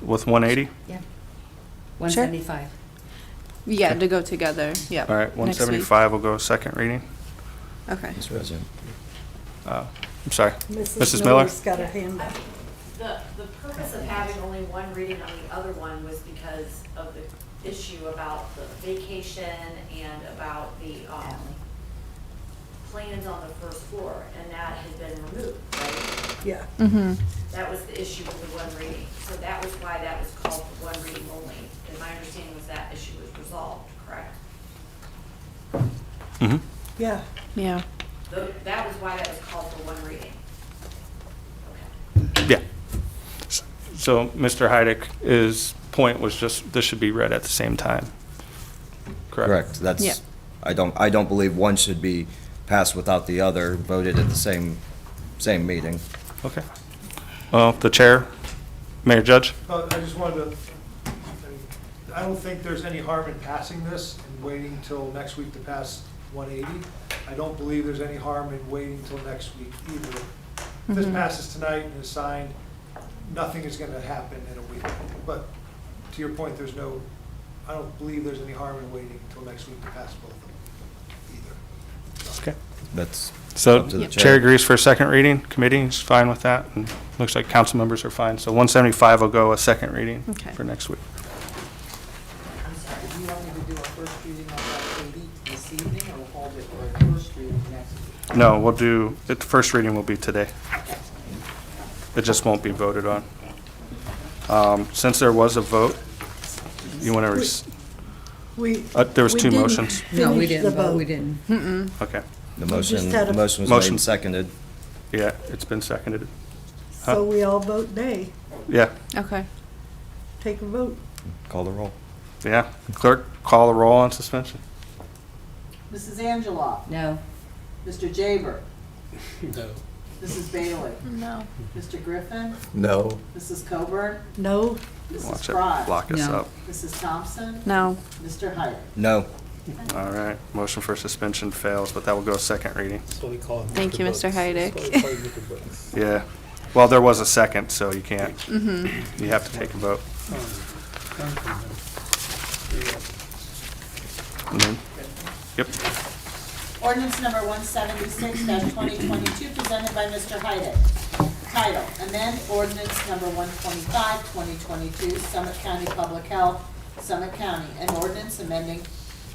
with 180? Yeah. 175. Yeah, to go together, yeah. All right, next week. 175 will go second reading. Okay. Mr. President. I'm sorry. Mrs. Mrs. Miller? Miller's got her hand up. The purpose of having only one reading on the other one was because of the issue about the vacation and about the, plans on the first floor, and that had been removed, right? Yeah. Mm-hmm. That was the issue with the one reading. So that was why that was called for one reading only. And my understanding was that issue was resolved, correct? Mm-hmm. Yeah. Yeah. That was why that was called for one reading. Yeah. So Mr. Heidick's point was just, this should be read at the same time. Correct? That's, Yeah. I don't believe one should be passed without the other, voted at the same meeting. Okay. Well, the chair, Mayor Judge? I just wanted to, I don't think there's any harm in passing this and waiting till next week to pass 180. I don't believe there's any harm in waiting till next week either. If this passes tonight and is signed, nothing is going to happen in a week. But to your point, I don't believe there's any harm in waiting until next week to pass both of them either. Okay. That's So up to the chair agrees for a second reading, committee is fine with that, and looks like council members are fine. So 175 will go a second reading Okay. for next week. I'm sorry, do you want me to do a first reading on that 80 this evening, or hold it for a first reading next week? No, we'll do, the first reading will be today. It just won't be voted on. Since there was a vote, you want to, there was we two didn't motions. No, we finish the didn't vote, we vote. didn't. Okay. The just motion had a- was Motion. made and seconded. Yeah, it's been seconded. So we all vote nay. Yeah, Okay. Take a vote. Call the roll. yeah. Clerk, call the roll on suspension. Mrs. Angeloff? No. Mr. Jaber? No. Mrs. Bailey? No. Mr. Griffin? No. Mrs. Coburn? No. Mrs. Watch it Frye? lock us No. up. Mrs. Thompson? No. Mr. Heider? No. All right, motion for suspension fails, but that will go a second reading. That's what we call it. Thank you, Mr. Heidick. Yeah. Well, there was a second, so you can't, Mm-hmm. you have to take a vote. And then- Yep. Ordinance number 176-2022, presented by Mr. Heider. Title, amend ordinance number 125, 2022, Summit County Public Health, Summit County, and ordinance amending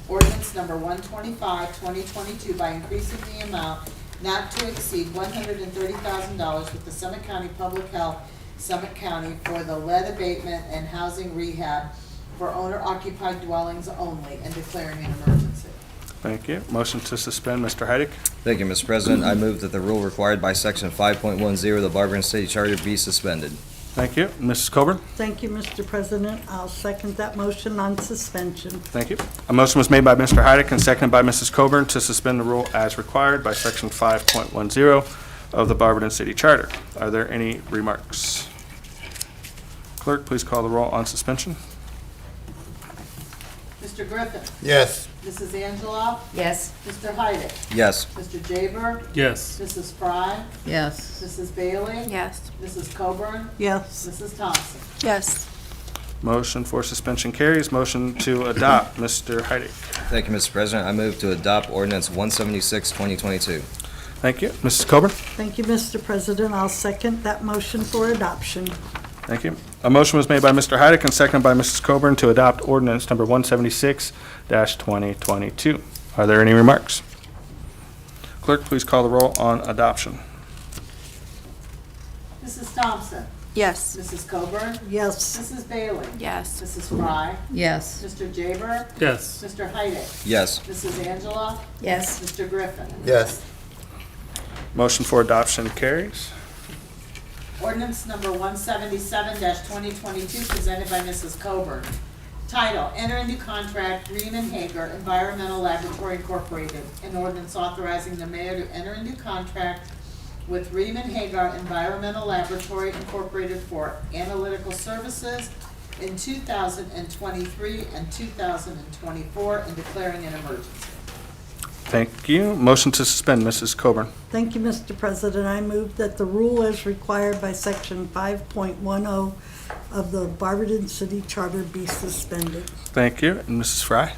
ordinance number 125, 2022 by increasing the amount not to exceed $130,000 with the Summit County Public Health, Summit County for the lead abatement and housing rehab for owner-occupied dwellings only and declaring an emergency. Thank you. Motion to suspend, Mr. Heidick. Thank you, Mr. President. I move that the rule required by Section 5.10 of the Barberton City Charter be suspended. Thank you. Mrs. Coburn? Thank you, Mr. President. I'll second that motion on suspension. Thank you. A motion was made by Mr. Heidick and seconded by Mrs. Coburn to suspend the rule as required by Section 5.10 of the Barberton City Charter. Are there any remarks? Clerk, please call the roll on suspension. Mr. Griffin. Yes. Mrs. Angela. Yes. Mr. Heidick. Yes. Mr. Jaber. Yes. Mrs. Fry. Yes. Mrs. Bailey. Yes. Mrs. Coburn. Yes. Mrs. Thompson. Yes. Motion for suspension carries. Motion to adopt, Mr. Heidick. Thank you, Mr. President. I move to adopt ordinance 176, 2022. Thank you. Mrs. Coburn? Thank you, Mr. President. I'll second that motion for adoption. Thank you. A motion was made by Mr. Heidick and seconded by Mrs. Coburn to adopt ordinance number 176-2022. Are there any remarks? Clerk, please call the roll on adoption. Mrs. Thompson. Yes. Mrs. Coburn. Yes. Mrs. Bailey. Yes. Mrs. Fry. Yes. Mr. Jaber. Yes. Mr. Heidick. Yes. Mrs. Angela. Yes. Mr. Griffin. Yes. Motion for adoption carries. Ordinance number 177-2022 presented by Mrs. Coburn. Title, enter into contract Riemann Hager Environmental Laboratory Incorporated, an ordinance authorizing the mayor to enter into contract with Riemann Hager Environmental Laboratory Incorporated for analytical services in 2023 and 2024 and declaring an emergency. Thank you. Motion to suspend, Mrs. Coburn. Thank you, Mr. President. I move that the rule as required by Section 5.10 of the Barberton City Charter be suspended. Thank you. And Mrs. Fry?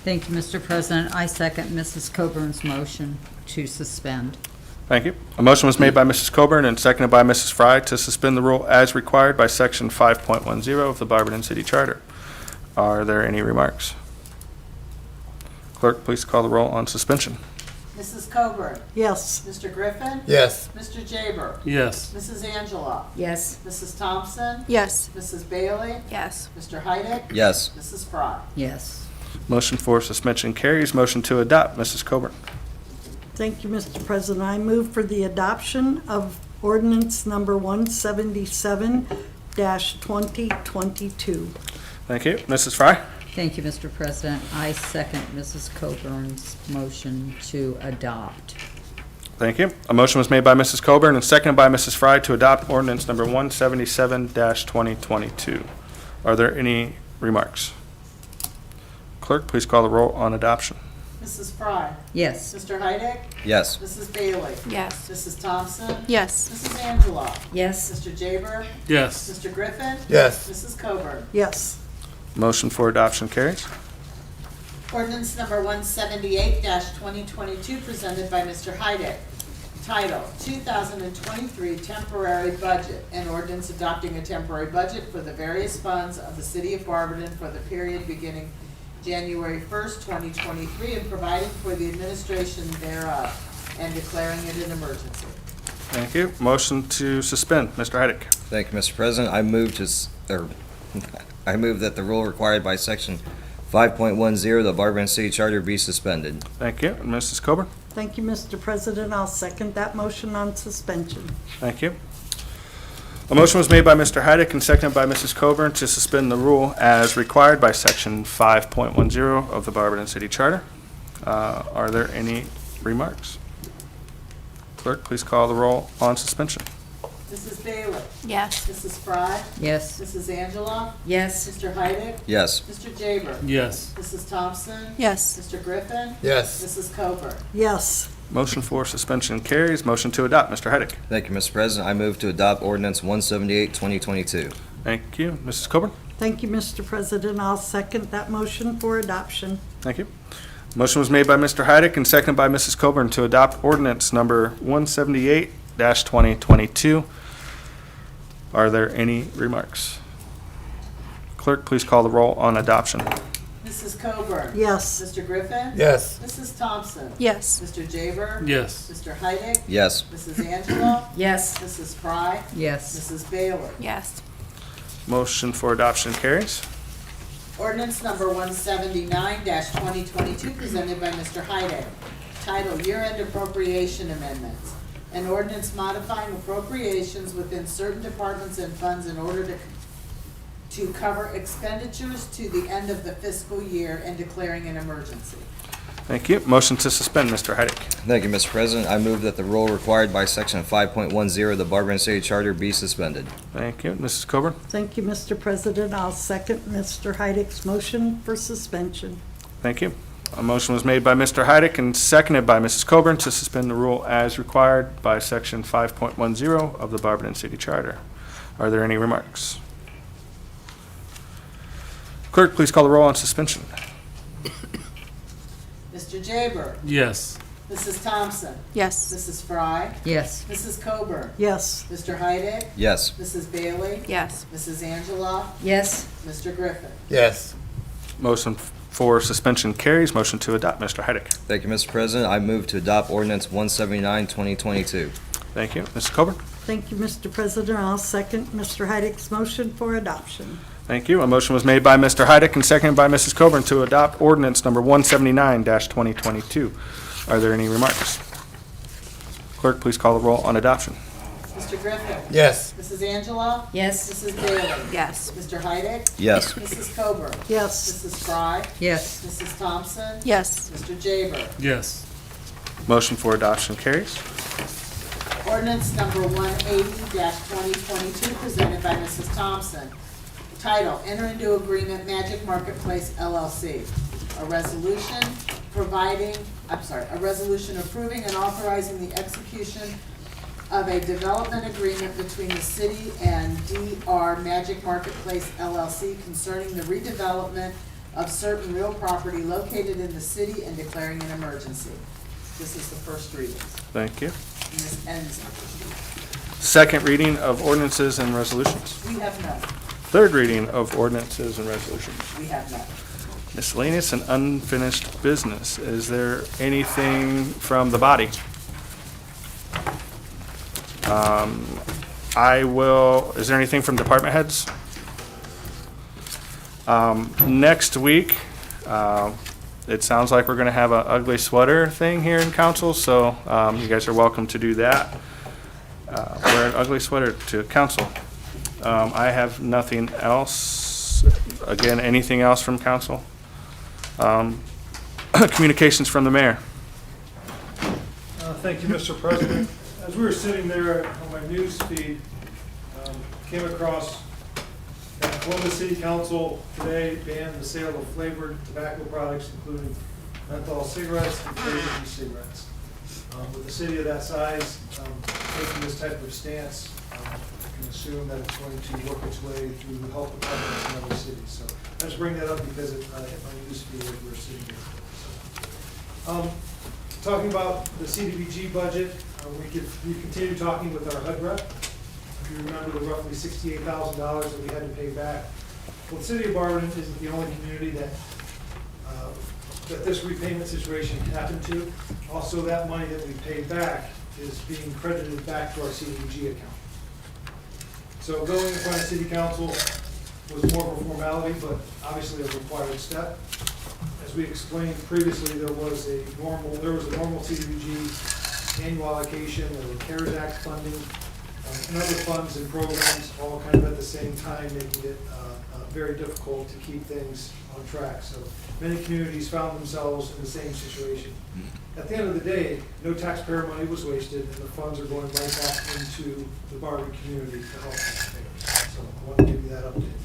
Thank you, Mr. President. I second Mrs. Coburn's motion to suspend. Thank you. A motion was made by Mrs. Coburn and seconded by Mrs. Fry to suspend the rule as required by Section 5.10 of the Barberton City Charter. Are there any remarks? Clerk, please call the roll on suspension. Mrs. Coburn. Yes. Mr. Griffin. Yes. Mr. Jaber. Yes. Mrs. Angela. Yes. Mrs. Thompson. Yes. Mrs. Bailey. Yes. Mr. Heidick. Yes. Mrs. Fry. Yes. Motion for suspension carries. Motion to adopt, Mrs. Coburn. Thank you, Mr. President. I move for the adoption of ordinance number 177-2022. Thank you. Mrs. Fry? Thank you, Mr. President. I second Mrs. Coburn's motion to adopt. Thank you. A motion was made by Mrs. Coburn and seconded by Mrs. Fry to adopt ordinance number 177-2022. Are there any remarks? Clerk, please call the roll on adoption. Mrs. Fry. Yes. Mr. Heidick. Yes. Mrs. Bailey. Yes. Mrs. Thompson. Yes. Mrs. Angela. Yes. Mr. Jaber. Yes. Mr. Griffin. Yes. Mrs. Coburn. Yes. Motion for adoption carries. Ordinance number 178-2022 presented by Mr. Heidick. Title, 2023 temporary budget, an ordinance adopting a temporary budget for the various funds of the city of Barberton for the period beginning January 1st, 2023, and providing for the administration thereof, and declaring it an emergency. Thank you. Motion to suspend, Mr. Heidick. Thank you, Mr. President. I move I move that the rule required by Section 5.10 of the Barberton City Charter be suspended. Thank you. And Mrs. Coburn? Thank you, Mr. President. I'll second that motion on suspension. Thank you. A motion was made by Mr. Heidick and seconded by Mrs. Coburn to suspend the rule as required by Section 5.10 of the Barberton City Charter. Are there any remarks? Clerk, please call the roll on suspension. Mrs. Bailey. Yes. Mrs. Fry. Yes. Mrs. Angela. Yes. Mr. Heidick. Yes. Mr. Jaber. Yes. Mrs. Thompson. Yes. Mr. Griffin. Yes. Mrs. Coburn. Yes. Motion for suspension carries. Motion to adopt, Mr. Heidick. Thank you, Mr. President. I move to adopt ordinance 178-2022. Thank you. Mrs. Coburn? Thank you, Mr. President. I'll second that motion for adoption. Thank you. Motion was made by Mr. Heidick and seconded by Mrs. Coburn to adopt ordinance number 178 2022. Are there any remarks? Clerk, please call the roll on adoption. Mrs. Coburn? Yes. Mr. Griffin? Yes. Mrs. Thompson? Yes. Mr. Jaber? Yes. Mr. Heidick? Yes. Mrs. Angela? Yes. Mrs. Fry? Yes. Mrs. Bailey? Yes. Motion for adoption carries. Ordinance number 179-2022, presented by Mr. Heidick. Title, Year-End Appropriation Amendments. An ordinance modifying appropriations within certain departments and funds in order to cover expenditures to the end of the fiscal year and declaring an emergency. Thank you. Motion to suspend, Mr. Heidick. Thank you, Mr. President. I move that the rule required by Section 5.10 of the Barberton City Charter be suspended. Thank you. Mrs. Coburn? Thank you, Mr. President. I'll second Mr. Heidick's motion for suspension. Thank you. A motion was made by Mr. Heidick and seconded by Mrs. Coburn to suspend the rule as required by Section 5.10 of the Barberton City Charter. Are there any remarks? Clerk, please call the roll on suspension. Mr. Jaber? Yes. Mrs. Thompson? Yes. Mrs. Fry? Yes. Mrs. Coburn? Yes. Mr. Heidick? Yes. Mrs. Bailey? Yes. Mrs. Angela? Yes. Mr. Griffin? Yes. Motion for suspension carries. Motion to adopt, Mr. Heidick. Thank you, Mr. President. I move to adopt ordinance 179-2022. Thank you. Mrs. Coburn? Thank you, Mr. President. I'll second Mr. Heidick's motion for adoption. Thank you. A motion was made by Mr. Heidick and seconded by Mrs. Coburn to adopt ordinance number 179-2022. Are there any remarks? Clerk, please call the roll on adoption. Mr. Griffin? Yes. Mrs. Angela? Yes. Mrs. Bailey? Yes. Mr. Heidick? Yes. Mrs. Coburn? Yes. Mrs. Fry? Yes. Mrs. Thompson? Yes. Mr. Jaber? Yes. Motion for adoption carries. Ordinance number 180-2022, presented by Mrs. Thompson. Title, Enter into Agreement Magic Marketplace LLC. A resolution approving and authorizing the execution of a development agreement between the city and DR Magic Marketplace LLC concerning the redevelopment of certain real property located in the city and declaring an emergency. This is the first reading. Thank you. And this ends the first reading. Second reading of ordinances and resolutions. We have none. Third reading of ordinances and resolutions. We have none. Miscellaneous and unfinished business. Is there anything from the body? Is there anything from department heads? Next week, it sounds like we're gonna have an ugly sweater thing here in council, so, you guys are welcome to do that. Wear an ugly sweater to council. I have nothing else. Again, anything else from council? Communications from the mayor. Thank you, Mr. President. As we were sitting there on my news feed, came across that Columbus City Council today banned the sale of flavored tobacco products, including menthol cigarettes and flavored e-cigarettes. With a city of that size taking this type of stance, I can assume that it's going to work its way through the health departments in other cities. So I just bring that up because it hit my news feed as we were sitting here. So, talking about the CDBG budget, we continue talking with our HUD rep. If you remember the roughly $68,000 that we had to pay back. Well, the city of Barberton isn't the only community that this repayment situation happened to. Also, that money that we paid back is being credited back to our CDBG account. So going in front of city council was more of a formality, but obviously a required step. As we explained previously, there was a normal CDBG annual allocation, there were CARES Act funding, and other funds and programs all kind of at the same time, making it very difficult to keep things on track. So many communities found themselves in the same situation. At the end of the day, no taxpayer money was wasted, and the funds are going right back into the Barberton community to help taxpayers. So I want to give you that update.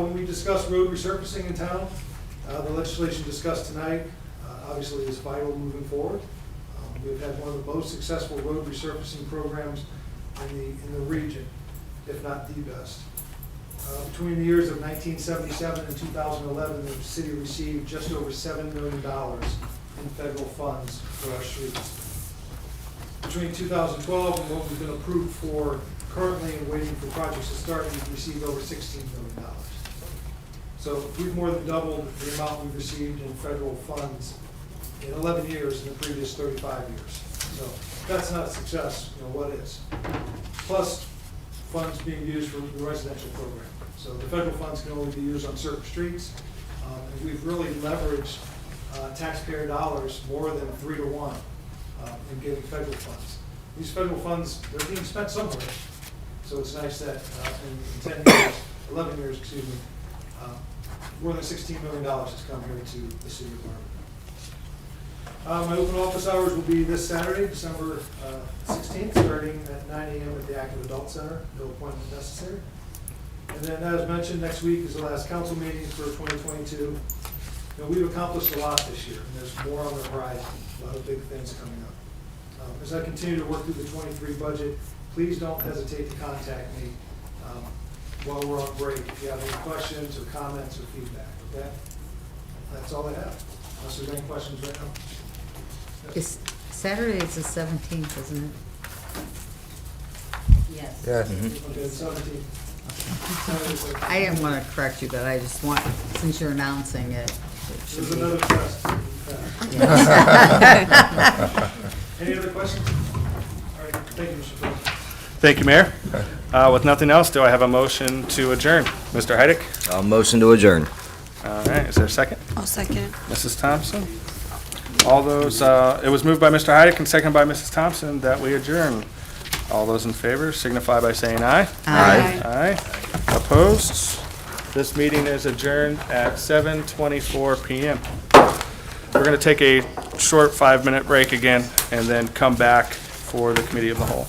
When we discuss road resurfacing in town, the legislation discussed tonight obviously is vital moving forward. We've had one of the most successful road resurfacing programs in the region, if not the best. Between the years of 1977 and 2011, the city received just over $7 million in federal funds for our streets. between 2012 and what we've been approved for currently and waiting for projects to start, we've received over $16 million. So we've more than doubled the amount we've received in federal funds in 11 years in the previous 35 years. So if that's not a success, what is? Plus, funds being used for the residential program. So the federal funds can only be used on certain streets, and we've really leveraged taxpayer dollars more than 3 to 1 in getting federal funds. These federal funds, they're being spent somewhere. So it's nice that in 10 years, 11 years, excuse me, more than $16 million has come here to the city of Barberton. My open office hours will be this Saturday, December 16th, starting at 9 a.m. at the Active Adult Center. No appointment necessary. And then, as mentioned, next week is the last council meeting for 2022. We've accomplished a lot this year, and there's more on the horizon. A lot of big things coming up. As I continue to work through the 23 budget, please don't hesitate to contact me while we're on break if you have any questions or comments or feedback, okay? That's all I have, unless there's any questions right now. It's, Saturday is the 17th, isn't it? Yes. Yes. Okay, the 17th. I didn't want to correct you, but I just want, since you're announcing it, it should There's be. another test. Any other questions? All right, thank you, Mr. President. Thank you, Mayor. With nothing else, do I have a motion to adjourn? Mr. Heidick? Motion to adjourn. All right, is there a second? I'll second. Mrs. Thompson? All those, it was moved by Mr. Heidick and seconded by Mrs. Thompson that we adjourn. All those in favor signify by saying aye. Aye. Aye. Opposed? This meeting is adjourned at 7:24 p.m. We're going to take a short 5-minute break again and then come back for the committee of the whole.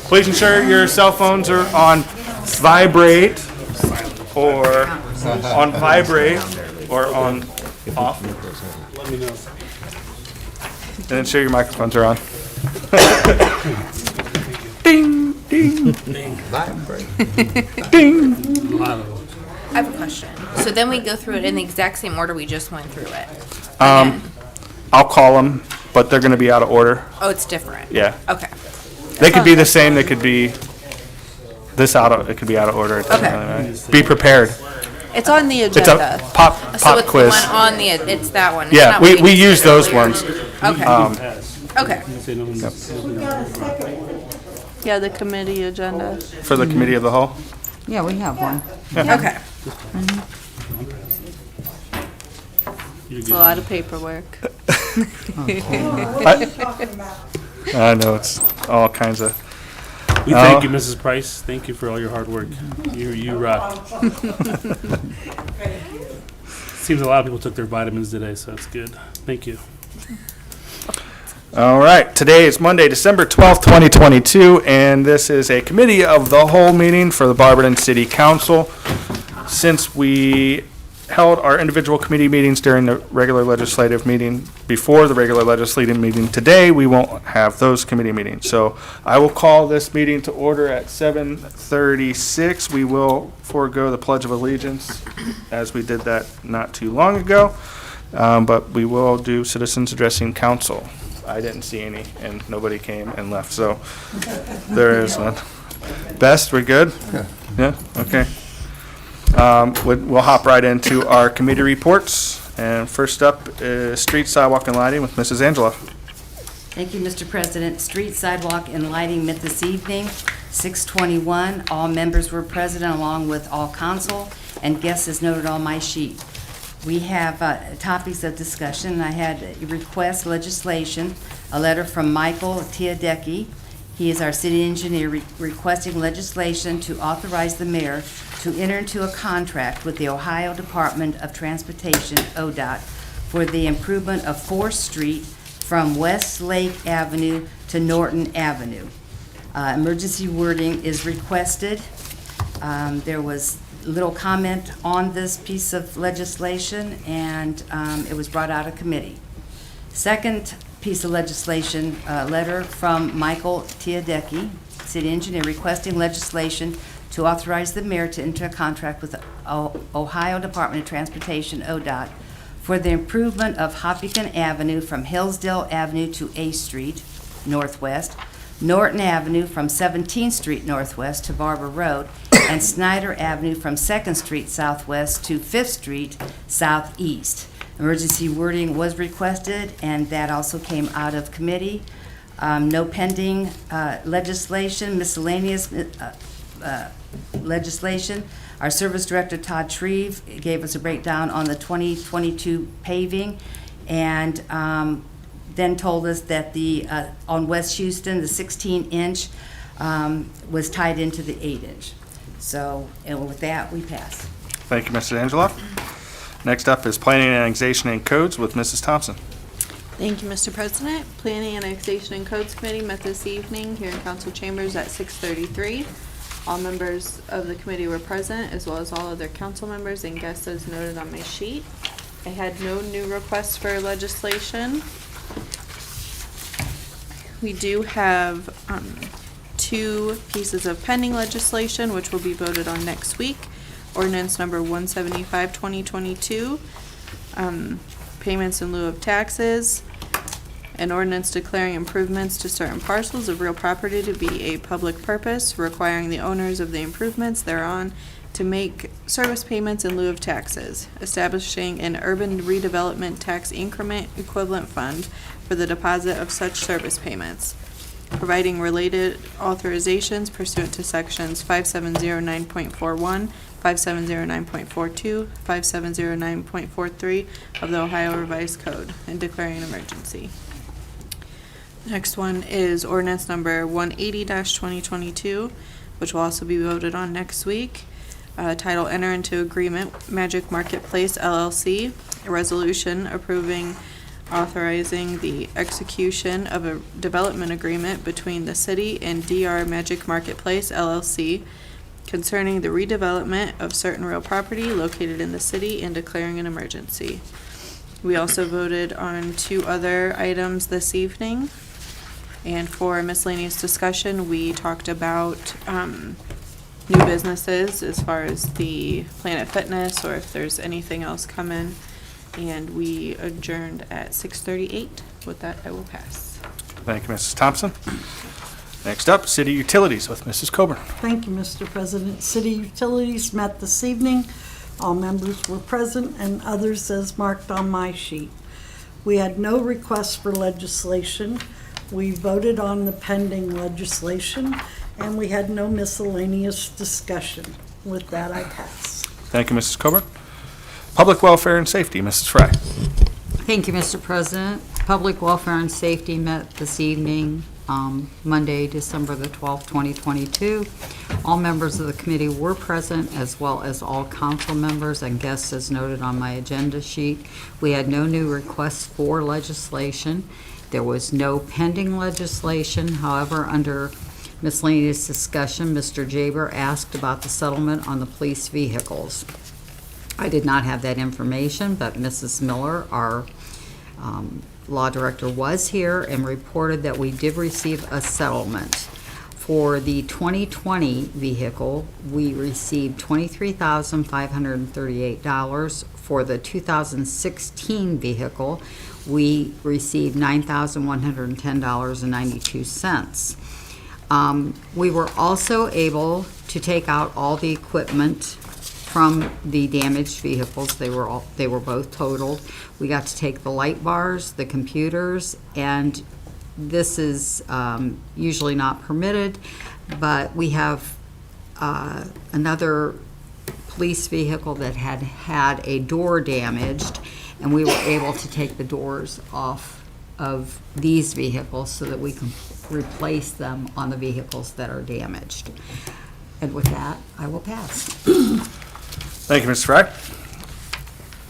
Please ensure your cell phones are on vibrate or on off. Let me know. And ensure your microphones are on. Ding, ding, ding. I have a question. So then we go through it in the exact same order we just went through it? I'll call them, but they're going to be out of order. Oh, it's different? Yeah. Okay. They could be the same. They could be it could be out of order. It doesn't really matter. Be prepared. It's on the It's a agenda. pop So it's quiz. the one on the, it's that one? It's Yeah, not we waiting use to go those earlier. ones. Okay, okay. Yeah, the committee agenda. For the committee of the whole. Yeah, we have one. Okay. It's a lot of paperwork. I know it's all kinds of. We thank you, Mrs. Price. Thank you for all your hard work. You rock. Seems a lot of people took their vitamins today, so that's good. Thank you. All right, today is Monday, December 12th, 2022, and this is a committee of the whole meeting for the Barberton City Council. Since we held our individual committee meetings during the regular legislative meeting, before the regular legislative meeting today, we won't have those committee meetings. So I will call this meeting to order at 7:36. We will forego the Pledge of Allegiance, as we did that not too long ago, but we will do citizens addressing council. I didn't see any, and nobody came and left, so there is none. Best, we're good? Yeah, okay. We'll hop right into our committee reports, and first up is Street, Sidewalk, and Lighting with Mrs. Angela. Thank you, Mr. President. Street, sidewalk, and lighting met this evening, 6:21. All members were present along with all council and guests as noted on my sheet. We have topics of discussion. I had a request legislation, a letter from Michael Tiadecki. He is our city engineer requesting legislation to authorize the mayor to enter into a contract with the Ohio Department of Transportation, ODOT, for the improvement of 4th Street from West Lake Avenue to Norton Avenue. Emergency wording is requested. There was little comment on this piece of legislation, and it was brought out of committee. Second piece of legislation, letter from Michael Tiadecki, city engineer, requesting legislation to authorize the mayor to enter a contract with the Ohio Department of Transportation, ODOT, for the improvement of Hopkinton Avenue from Hillsdale Avenue to A Street Northwest, Norton Avenue from 17th Street Northwest to Barber Road, and Snyder Avenue from 2nd Street Southwest to 5th Street Southeast. Emergency wording was requested, and that also came out of committee. No pending legislation, miscellaneous legislation. Our service director, Todd Shreve, gave us a breakdown on the 2022 paving, and then told us that the on West Houston, the 16-inch was tied into the 8-inch. So, and with that, we pass. Thank you, Mrs. Angela. Next up is Planning, Annexation, and Codes with Mrs. Thompson. Thank you, Mr. President. Planning, Annexation, and Codes Committee met this evening here in council chambers at 6:33. All members of the committee were present, as well as all other council members and guests as noted on my sheet. I had no new requests for legislation. We do have 2 pieces of pending legislation, which will be voted on next week. Ordinance number 175, 2022, payments in lieu of taxes, an ordinance declaring improvements to certain parcels of real property to be a public purpose, requiring the owners of the improvements thereon to make service payments in lieu of taxes, establishing an urban redevelopment tax increment equivalent fund for the deposit of such service payments, providing related authorizations pursuant to sections 5709.41, 5709.42, 5709.43 of the Ohio Revised Code, and declaring an emergency. Next one is ordinance number 180-2022, which will also be voted on next week. Title, enter into agreement, Magic Marketplace LLC, a resolution approving authorizing the execution of a development agreement between the city and DR Magic Marketplace LLC concerning the redevelopment of certain real property located in the city and declaring an emergency. We also voted on 2 other items this evening. And for miscellaneous discussion, we talked about new businesses as far as the Planet Fitness or if there's anything else coming. And we adjourned at 6:38. With that, I will pass. Thank you, Mrs. Thompson. Next up, City Utilities with Mrs. Coburn. Thank you, Mr. President. City Utilities met this evening. All members were present and others as marked on my sheet. We had no requests for legislation. We voted on the pending legislation, and we had no miscellaneous discussion. With that, I pass. Thank you, Mrs. Coburn. Public Welfare and Safety, Mrs. Fry. Thank you, Mr. President. Public Welfare and Safety met this evening, Monday, December the 12th, 2022. All members of the committee were present, as well as all council members and guests as noted on my agenda sheet. We had no new requests for legislation. There was no pending legislation. However, under miscellaneous discussion, Mr. Jaber asked about the settlement on the police vehicles. I did not have that information, but Mrs. Miller, our law director, was here and reported that we did receive a settlement. For the 2020 vehicle, we received $23,538. For the 2016 vehicle, we received $9,110.92. We were also able to take out all the equipment from the damaged vehicles. They were both totaled. We got to take the light bars, the computers, and this is usually not permitted, but we have another police vehicle that had a door damaged, and we were able to take the doors off of these vehicles so that we can replace them on the vehicles that are damaged. And with that, I will pass. Thank you, Mrs. Fry.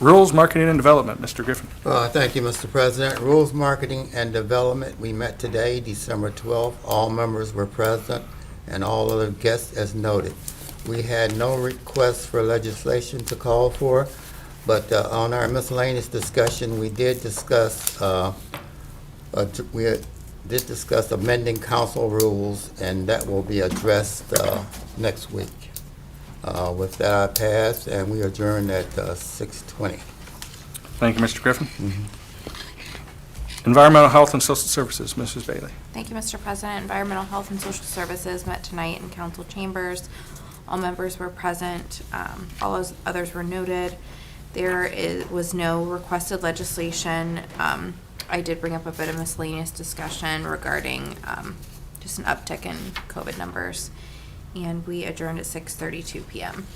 Rules, Marketing, and Development, Mr. Griffin. Thank you, Mr. President. Rules, Marketing, and Development, we met today, December 12th. All members were present and all other guests as noted. We had no requests for legislation to call for, but on our miscellaneous discussion, we did discuss amending council rules, and that will be addressed next week. With that, I pass, and we adjourn at 6:20. Thank you, Mr. Griffin. Environmental Health and Social Services, Mrs. Bailey. Thank you, Mr. President. Environmental Health and Social Services met tonight in council chambers. All members were present. All those others were noted. There was no requested legislation. I did bring up a bit of miscellaneous discussion regarding just an uptick in COVID numbers, and we adjourned at 6:32 p.m.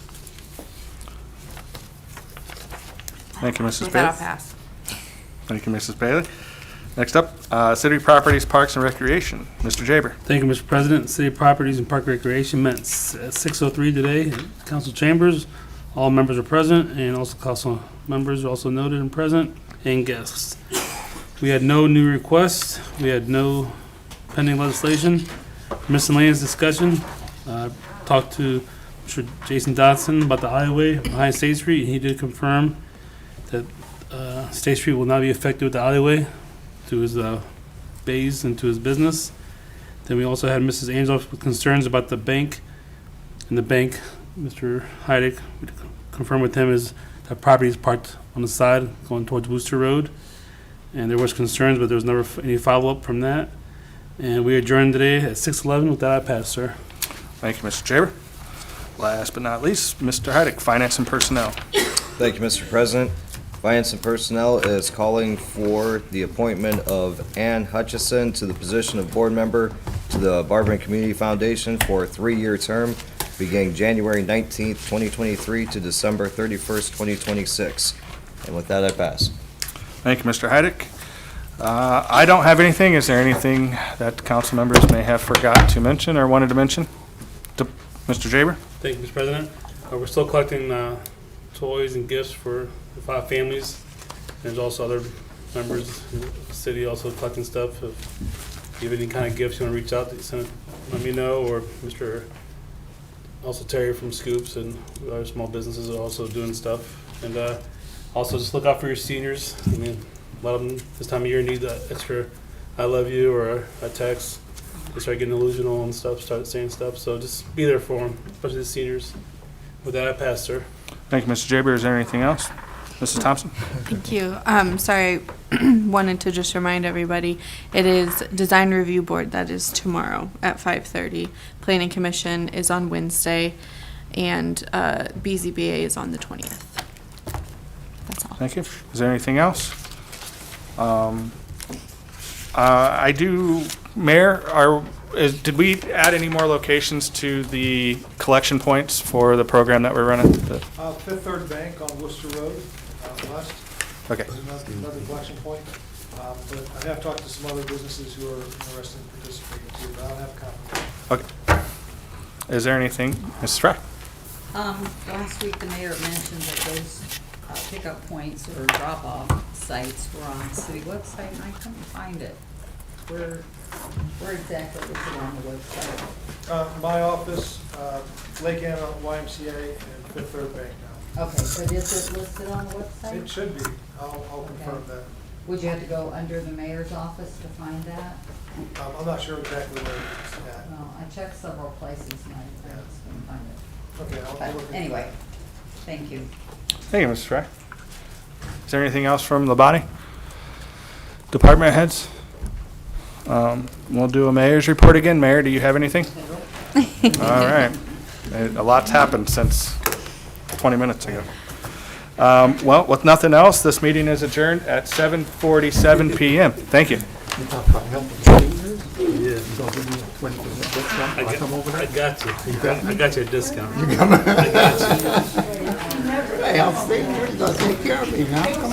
Thank you, Mrs. With Bailey. that, I'll pass. Thank you, Mrs. Bailey. Next up, City Properties, Parks, and Recreation, Mr. Jaber. Thank you, Mr. President. City Properties and Park Recreation met at 6:03 today in council chambers. All members are present, and also council members are also noted and present, and guests. We had no new requests. We had no pending legislation. Miscellaneous discussion. Talked to Mr. Jason Dodson about the highway behind State Street, and he did confirm that State Street will not be affected with the alleyway to his bays and to his business. Then we also had Mrs. Angel with concerns about the bank. And the bank, Mr. Heidick, we confirmed with him is that property is parked on the side going towards Wooster Road. And there was concerns, but there was never any follow-up from that. And we adjourned today at 6:11. With that, I pass, sir. Thank you, Mr. Jaber. Last but not least, Mr. Heidick, Finance and Personnel. Thank you, Mr. President. Finance and Personnel is calling for the appointment of Ann Hutchison to the position of board member to the Barberton Community Foundation for a 3-year term beginning January 19th, 2023 to December 31st, 2026. And with that, I pass. Thank you, Mr. Heidick. I don't have anything. Is there anything that council members may have forgot to mention or wanted to mention? Mr. Jaber? Thank you, Mr. President. We're still collecting toys and gifts for the 5 families. There's also other members, the city also collecting stuff. If you have any kind of gifts you want to reach out, send it, let me know, or Mr. Also Terry from Scoops and other small businesses are also doing stuff. And also just look out for your seniors. I mean, a lot of them this time of year need that extra I love you or a text. They start getting delusional and stuff, start saying stuff. So just be there for them, especially the seniors. With that, I pass, sir. Thank you, Mr. Jaber. Is there anything else? Mrs. Thompson? Thank you. Sorry, wanted to just remind everybody, it is Design Review Board, that is tomorrow at 5:30. Planning Commission is on Wednesday, and BZBA is on the 20th. That's all. Thank you. Is there anything else? I do, Mayor, did we add any more locations to the collection points for the program that we're running? Fifth Third Bank on Worcester Road, west. Okay. There's another collection point. But I have talked to some other businesses who are interested in participating too, but I don't have confirmation. Okay. Is there anything, Mrs. Fry? Last week, the mayor mentioned that those pickup points or drop-off sites were on the city website, and I couldn't find it. Where exactly is it on the website? My office, Lake Anna YMCA, and Fifth Third Bank now. Okay, but is it listed on the website? It should be. I'll confirm that. Would you have to go under the mayor's office to find that? I'm not sure exactly where it's at. No, I checked several places and I just couldn't find it. Okay, I'll look But at it. anyway, thank you. Thank you, Mrs. Fry. Is there anything else from the body? Department heads? We'll do a mayor's report again. Mayor, do you have anything? All right. A lot's happened since 20 minutes ago. Well, with nothing else, this meeting is adjourned at 7:47 p.m. Thank you. You talk about helping seniors? Yeah. You gonna give me a 20% discount if I come over there? I got you. got me? I got you a discount. You got me? I got you. Hey, I'm senior, you gonna take care of me now.